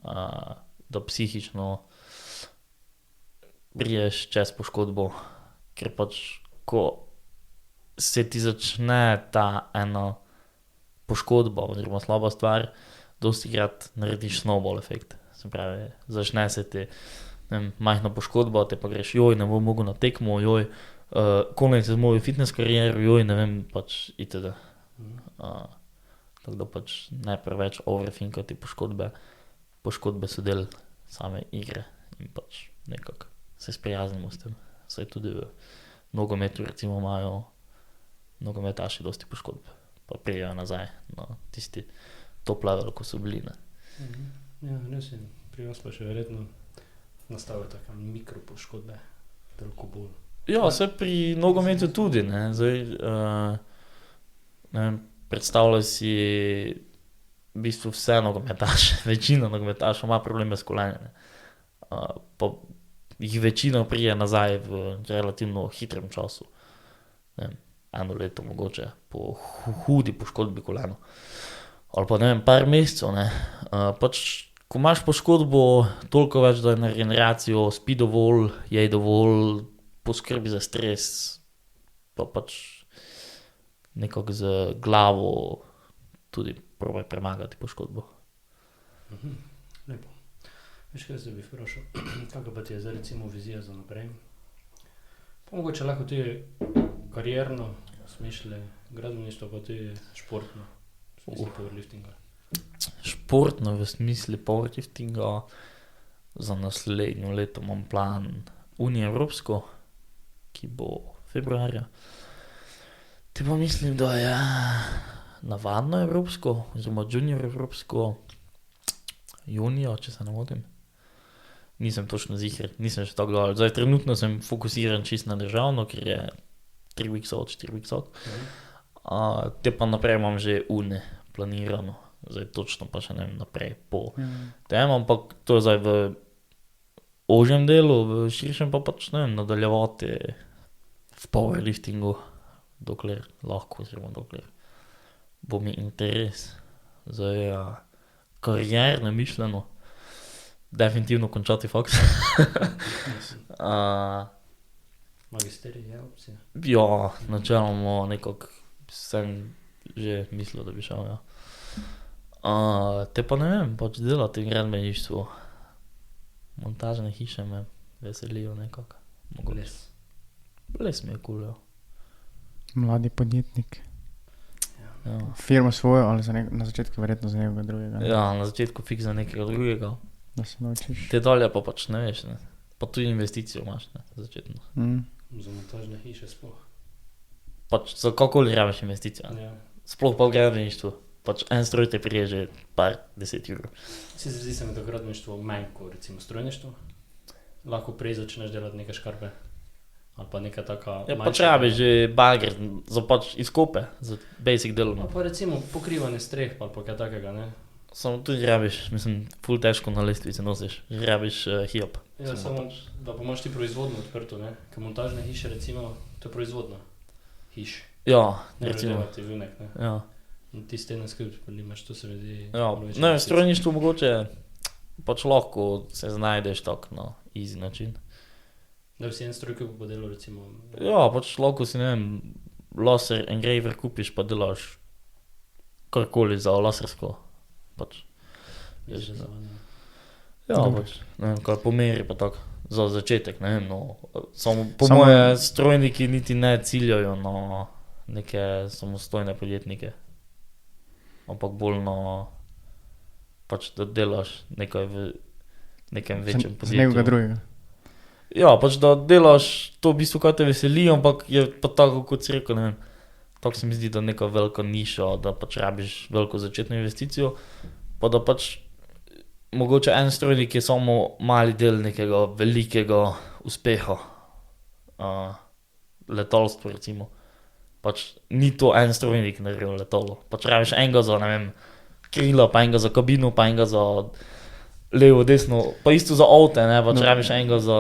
da psihično priješ čez poškodbo, ker pač ko se ti začne ta ena poškodba oziroma slaba stvar, dosti krat narediš snowball efekt. Se pravi, začne se ti majhna poškodba, te pa greš, joj, ne bom mogel na tekmo, joj, konec z mojo fitness kariero, joj, ne vem, pač itd. Tako da pač ne preveč overthinkati poškodbe. Poškodbe so del same igre in pač nekako se sprijaznimo s tem. Saj tudi v nogometu recimo imajo nogometaši dosti poškodb, pa prijejo nazaj na tisti top level, ko so bili, ne. Ja, res je, pri vas pa še verjetno nastavijo taka mikropoškodbe, toliko bolj. Ja, se pri nogometu tudi, ne. Zdaj, ne vem, predstavljaj si v bistvu vse nogometaše, večina nogometašev ima probleme s koleni, ne. Pa jih večina prije nazaj v relativno hitrem času. Ne vem, 1 leto mogoče po hudi poškodbi koleno. Ali pa ne vem, par mesecev, ne. Pač, ko imaš poškodbo, toliko več da na regeneracijo, spi dovolj, jej dovolj, poskrbi za stres, pa pač nekako z glavo tudi probaj premagati poškodbo. Lepo. Veš, kaj se bi vprašal, kakva pa ti je zdaj recimo vizija za naprej? Pa mogoče lahko ti karierno, smišlje, gradbeništvo, pa ti športno, v smislu powerliftinga. Športno v smislu powerliftinga za naslednjo leto imam plan Unijo Evropsko, ki bo februarja. Te pa mislim, da je navadno Evropsko, oziroma junior Evropsko junija, če se ne motim. Nisem točno ziher, nisem še tako dal. Zdaj trenutno sem fokusiran čisto na državno, ker je 3 weeks out, 4 weeks out. Te pa naprej imam že Uni planirano. Zdaj točno pa še ne vem naprej po tem, ampak to je zdaj v ožjem delu, v širšem pa pač ne vem, nadaljevati v powerliftingu, dokler lahko, oziroma dokler bo mi interes. Zdaj karierno mišljeno, definitivno končati faks. Magisterij je opcija. Ja, načeloma nekako sem že mislil, da bi šel, ja. Te pa ne vem, pač delati v gradbeništvu, montažne hiše me veselijo nekako. Les mi je cool, ja. Mladi podjetnik. Ja. Firmo svojo ali na začetku verjetno za nekega drugega. Ja, na začetku fiks za nekega drugega, da se naučiš. Te dalje pa pač ne veš, ne. Pa tudi investicijo imaš, ne, začetno. Za montažne hiše sploh. Pač za kakoli rabiš investicijo, ne. Ja. Sploh pa v gradbeništvu. Pač en stroj te prije že par 10 evrov. Zdi se mi, da gradbeništvo manj kot recimo strojništvo. Lahko prej začneš delati neke škarpe. Ali pa neka taka Ja, pač rabiš že bager za pač izkope, za basic delo. Ali pa recimo pokrivanje streh ali pa kaj takega, ne? Samo tudi rabiš, mislim, ful težko na lestvici nosiš, rabiš hiop. Ja, samo da pa imaš ti proizvodno odprto, ne? Ker montažne hiše recimo, to je proizvodna hiš. Ja, Ne recimo. delati vinek, ne? Ja, In ti stene skrb imaš, to se mi zdi... ja. logično. Ne, v strojništvu mogoče pač lahko se znajdeš tak na easy način. Da bi si en stroj kupil po delu recimo... Ja, pač lahko si, ne vem, laser engraver kupiš pa delaš karkoli za lasersko. Pač. Je že za... Ja, Dobro. pač, ne vem, kaj pomeri pa tako. Za začetek, ne vem, no. Samo po Samo- moje strojniki niti ne ciljajo na neke samostojne podjetnike. Ampak bolj na pač, da delaš nekaj v nekem večjem Z podjetju. nekoga drugega. Ja, pač da delaš to v bistvu, kaj te veseli, ampak je pa tako, kot si rekel, ne vem. Tako se mi zdi, da neka velika niša, da pač rabiš veliko začetno investicijo, pa da pač mogoče en strojnik je samo mali del nekega velikega uspeha. Letalstvo recimo. Pač ni to en strojnik naredil letalo. Pač rabiš enega za, ne vem, krila, pa enega za kabino, pa enega za levo, desno, pa isto za avte, ne, pač No. rabiš enega za,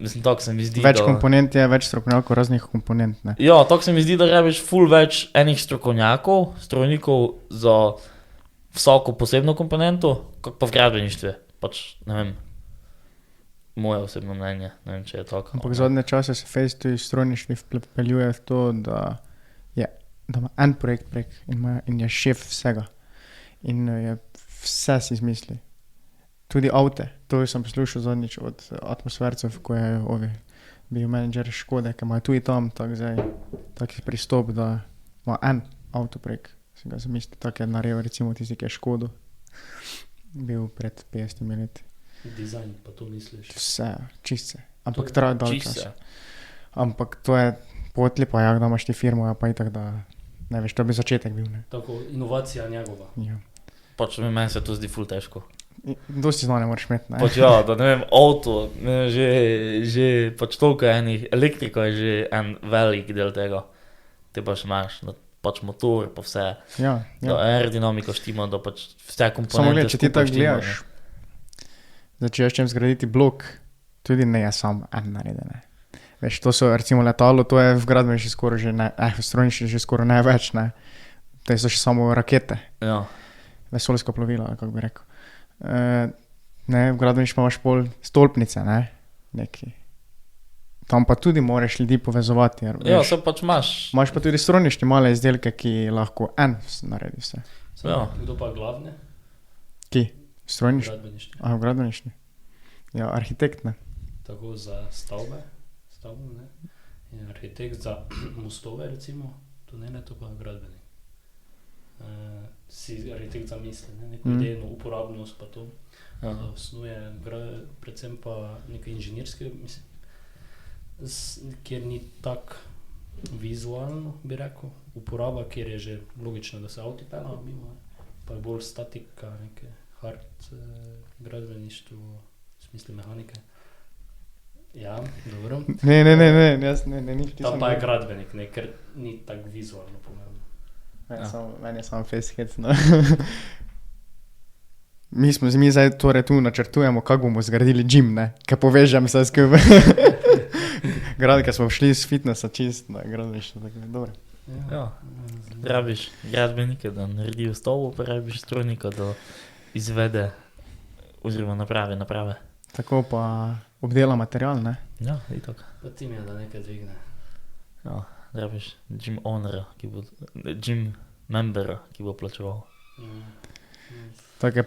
mislim, tako se mi zdi, Več da... komponent je, več strokovnjakov raznih komponent, ne. Ja, tako se mi zdi, da rabiš ful več enih strokovnjakov, strojnikov za vsako posebno komponento, kot pa v gradbeništvu. Pač, ne vem, moje osebno mnenje, ne vem, če je tako. Ampak zadnje čase se fejs tudi strojništvi vpeljuje v to, da ima en projekt prek in je šef vsega. In je vse si izmisli. Tudi avte. To sem poslušal zadnjič od atmosfercev, ko je bil menedžer Škode, ki ima tudi tam taki pristop, da ima en avto prek. Si ga zamisli, tako je naredil recimo tisti, ki je Škodo bil pred 50 leti. Dizajn, pa to misliš. Vse, čist se. Ampak To je traja dalj Čisto. časa. Ampak to je potli, pa ja, da imaš ti firmo, ja, pa itak, da ne veš, to bi začetek bil, ne. Tako, inovacija njegova. Ja. Pač meni se to zdi ful težko. Dosti znanja moraš imeti, ne. Pač ja, da ne vem, avto, ne, že pač toliko enih, elektrika je že en velik del tega. Te pač imaš, da pač motor, pa vse, Ja, da ja. aerodinamika štima, da pač vse komponente Samo gled, če ti skupaj tako štimajo. gledaš, da če hočem zgraditi blok, tudi ne je sam en nareden, ne. Veš, to so recimo letalo, to je v gradbeništvu skoraj že ne, v strojništvu že skoraj največ, ne. To so še samo rakete, Ja, vesoljska plovila, kako bi rekel. Ne, v gradbeništvu imaš pol stolpnice, ne, neki. Tam pa tudi moraš ljudi povezovati, jer, ja, veš, se pač imaš. imaš pa tudi strojništvo male izdelke, ki lahko en naredi vse. Samo, Ja. Kdo pa glavne? Ki? Strojništvo? Gradbeništvo. A, v gradbeništvu? Ja, arhitekt, ne. Tako za stavbe, ne? In arhitekt za mostove recimo, tunele, to pa gradbenik. Si arhitekt zamisli, ne? Neko idejno uporabnost pa to. Ja. Osnuje, predvsem pa nekaj inženirske, mislim, kjer ni tak vizualno, bi rekel, uporaba, kjer je že logično, da se avti peljejo mimo, pa je bolj statika, neke hard gradbeništvo, v smislu mehanike. Ja, dobro. Ne, jaz ne, nič Tam pa je gradbenik, ne, ker ni tako vizualno pomembno. Meni je samo facehit, no. Mi zdaj torej tu načrtujemo, kako bomo zgradili gym, ne, kaj povežem vse skupaj. Ker smo šli iz fitnessa čist na gradbeništvo, tako je dobro. Ja. Rabiš gradbenike, da naredijo stavbo, pa rabiš strojnika, da izvede oziroma naprave. Tako pa obdela material, ne. Ja, itak. Pa tim je, da nekaj dvigne. Ja, rabiš gym ownera, gym membera, ki bo plačeval. Tako je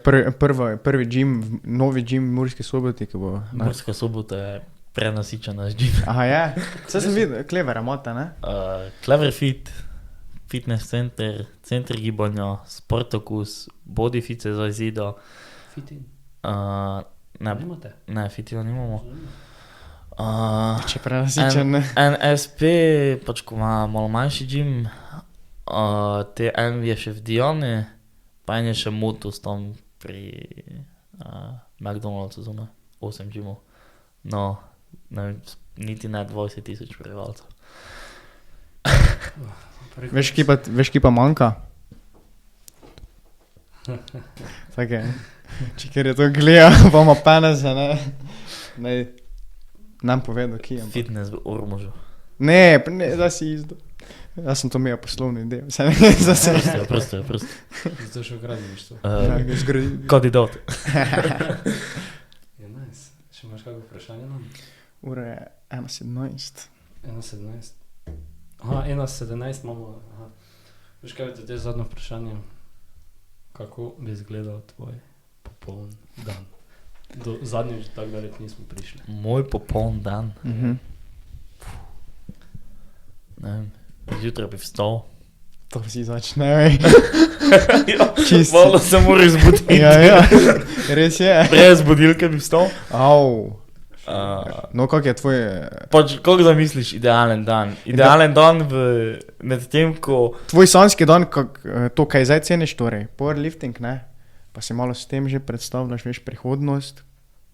prvi gym, novi gym v Murski Soboti, ki bo... Murska Sobota je prenasičena z gym. Aha, je. Vse sem videl, Klevera imate, ne? Clever Fit, fitness center, center gibanja, Sportacus, Bodyfit se zdaj zida. Fitin. Ne, Nimate? ne, fitija nimamo. Če prenasičen, ne. NSP, pač ko ima malo manjši gym, te en je še v Diani, pa en je še Motus tam pri McDonald'su zunaj, 8 gymov. No, ne vem, niti ne 20,000 prebivalcev. Veš, ki pa manjka? Tako je. Če kjer je to gleda, pa ima peneze, ne. Ne, nam povedal, ki je. Fitness v Ormožu. Ne, da si izdo. Jaz sem to imel poslovno idejo. Se ne, zase. Prosto. Zato še v gradništvu. Kandidat. Je nice. Še imaš kako vprašanje nam? Ura je 1:17. 1:17. Aha, 1:17 imamo. Aha. Veš kaj, to je zadnje vprašanje. Kako bi izgledal tvoj popoln dan? Do zadnjič tako daleč nismo prišli. Moj popoln dan. Mhm. Ne vem, zjutraj bi vstal. To si začne, vej. Čisto. Malo se moraš zbuditi. Ja, res je. Brez budilke bi vstal. Au. No, kak je tvoj... Pač, kako zamisliš idealen dan? Idealen dan med tem, ko... Tvoj sanjski dan, to, kaj zdaj ceniš, torej, powerlifting, ne? Pa si malo s tem že predstavljaš, veš, prihodnost,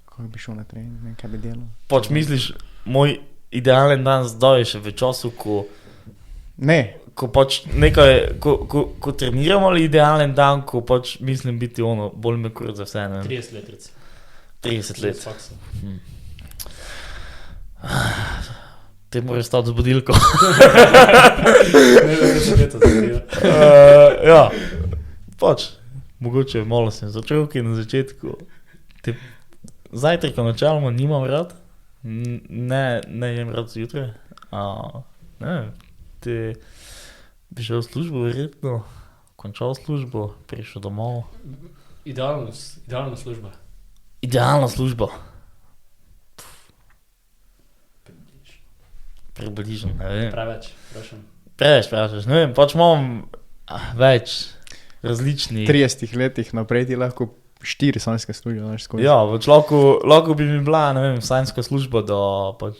kako bi šel na trening, ne, kaj bi delal. Pač misliš, moj idealen dan zdaj je še v času, ko... Ne. Ko pač nekaj, ko treniram, ali idealen dan, ko pač mislim biti ono, bolj me kurat za vse, ne? 30 let, recimo. 30 let. Z faksa. Te moraš stati z budilko. Ne, da se to zgodilo. Ja, pač, mogoče malo sem začel, ki na začetku. Zajtrka načeloma nimam rad, ne jem rad zjutraj. Ne, te bi šel v službo verjetno, končal službo, prišel domov. Idealna služba. Idealna služba. Približno, ne vem. Preveč, vprašam. Preveč vprašaš, ne vem, pač imam več različnih... 30 letih naprej ti lahko 4 sanjske službe daš skozi. Ja, pač lahko bi mi bila, ne vem, sanjska služba, da pač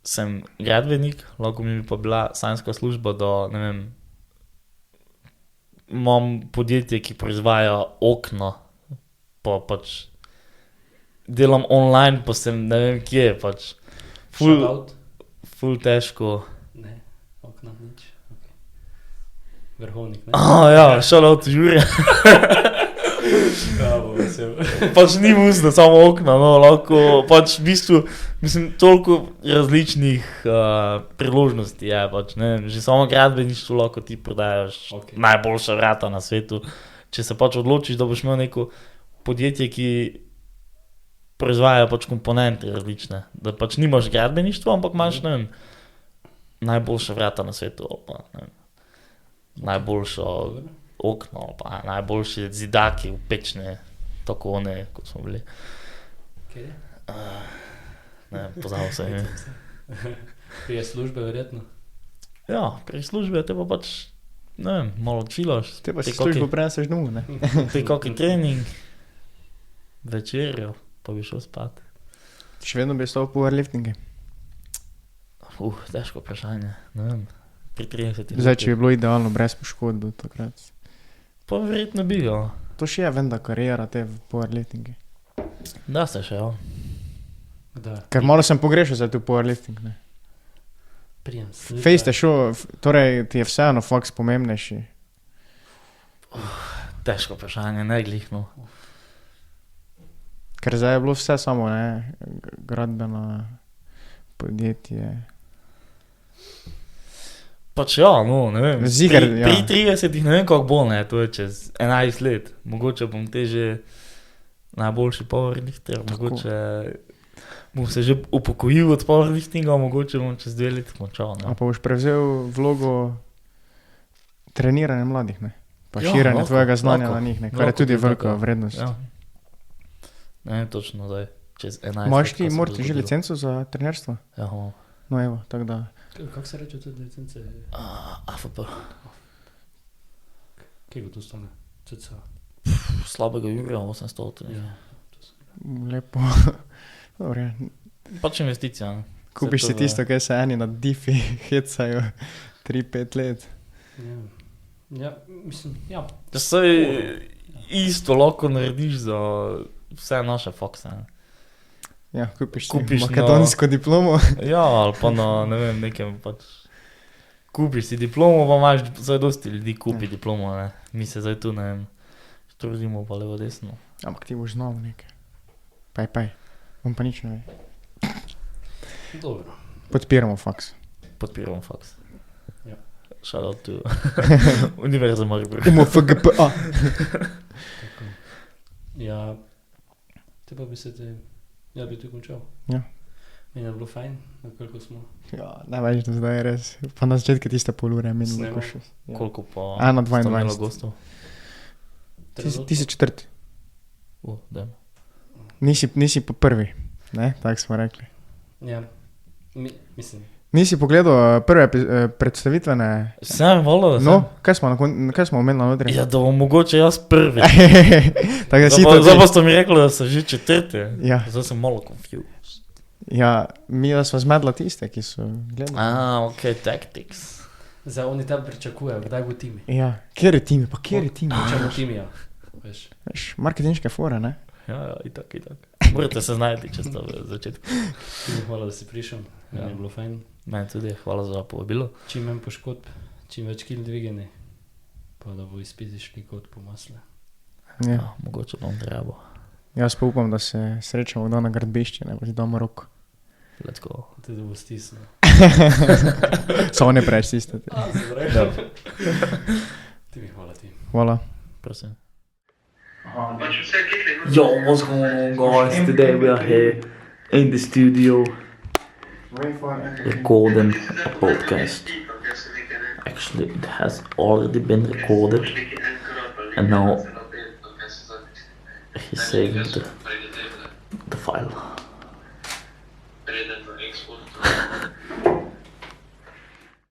sem gradbenik, lahko bi mi pa bila sanjska služba, da, ne vem, imam podjetje, ki proizvaja okna, pa pač delam online, pa sem ne vem kje, pač ful težko. Ne, okna nič. Okay. Vrhovnik, ne? Ja, shoutout Jure. Ja, bo vesel. Pač ni musno, samo okna, no, lahko, pač v bistvu, mislim, toliko različnih priložnosti je, pač, ne vem, že samo gradbeništvo lahko ti prodajaš najboljša vrata na svetu. Če se pač odločiš, da boš imel neko podjetje, ki proizvajajo pač komponente različne, da pač nimaš gradbeništva, ampak imaš, ne vem, najboljša vrata na svetu, pa, ne vem, najboljšo okno, pa najboljši zidaki v pečne, tako one, kot smo bili. Kje? Ne, pozabil sem je. Prije službe, verjetno? Ja, pri službe te pa pač, ne vem, malo čilaš. Te pa si službo preneseš domov, ne? Te kakšen trening, večerjo, pa bi šel spat. Še vedno bi stal v powerliftingu? Težko vprašanje, ne vem, pri 30 letih. Zdaj, če bi bilo idealno brez poškodb takrat. Pa verjetno bi, ja. To še je venda karijera te v powerliftingu. Da se še, ja. Da. Ker malo sem pogrešal za te powerlifting, ne? Prijem službe. Fejs te šel, torej ti je vseeno faks pomembnejši. Težko vprašanje, ne glih, no. Ker zdaj je bilo vse samo, ne, gradbeno podjetje. Pač ja, no, ne vem. Ziher, ja. Pri 30 ne vem, kako bo, ne, to je čez 11 let. Mogoče bom te že najboljši powerlifter, mogoče bom se že upokojil od powerliftinga, mogoče bom čez 2 leti končal, ne. A pa boš prevzel vlogo treniranja mladih, ne? Pa Ja, širanje lahko, tvojega znanja lahko. na njih, ne? Kar je Lahko tudi bi velika tako, vrednost. Ja. Ne vem točno zdaj, čez 11 Imaš let, ti kaj se bo morati že zgodilo. licenco za trenerstvo? Ja, imam. No evo, tako da. Kako se reče tudi licence? AFP. Kje bo to stane? CCA? Slabega Jurija, 800. Ja, to sem. Lepo. Dobro, ja. Pač investicija. Ne? Kupiš Vse si to tisto, kaj se eni na Diffi hecajo 3-5 let. Ja. Ja, mislim, ja. Saj isto lahko narediš za vse naše fakse. Ne? Ja, kupiš Kupiš si makedonsko diplomo. Ja, ali pa na, ne vem, nekem pač. Kupiš si diplomo, pa imaš, zdaj dosti ljudi kupi diplomo, ne. Mi se zdaj tu, ne vem, trudimo pa levo desno. Ampak ti boš znal nekaj. Paj. On pa nič ne ve. Dobro. Podpiramo faks. Podpiramo faks. Ja. Shout out to Univerza Maribor. Imamo FGPA. Tako. Ja, te pa bi se te, ja bi tu končal. Ja. Meni je bilo fajn, na koliko smo. Ja, največ do zdaj je res. Pa na začetku tiste pol ure je minilo. Snema. ko še- Ja. Koliko pa? 1:22. sta imela gostov? Ti si četrti. Dajmo. Nisi pa prvi. Ne, tako smo rekli. Ja, mislim, Nisi pogledal prve predstavitvene. Sem, vola, sem. No, kaj smo omenili notri? Ja, da bom mogoče jaz prvi. Tako da si Zdaj to. pa ste mi rekli, da so že četrti. Ja. Zdaj sem malo confused. Ja, mi da smo zmedla tiste, ki so gledali. Ok, tactics. zdaj oni tam pričakujejo, kdaj bo Timi. Ja, kjer je Timi, pa kjer je Timi? Če bo Timija, veš. Veš, marketinške fore, ne? Ja, itak. Morate se znajti, če ste v začetku. Timi, hvala, da si prišel, meni je bilo fajn. Meni tudi, hvala za povabilo. Čim manj poškodb, čim več kil dvigeni, pa da bo izpiti šli kot po masle. Ja. Ja, mogoče bom treba. Jaz pa upam, da se srečamo kdo na gradbišče, ne pa ti damo roko. Let's go. Te da bo stisnil. Samo ne preveč tiste. Zavrejal. Timi, hvala ti. Hvala. Prosim. Yo, what's going on, guys? Today we are here in the studio recording a podcast. Actually, it has already been recorded, and now he's saving the file.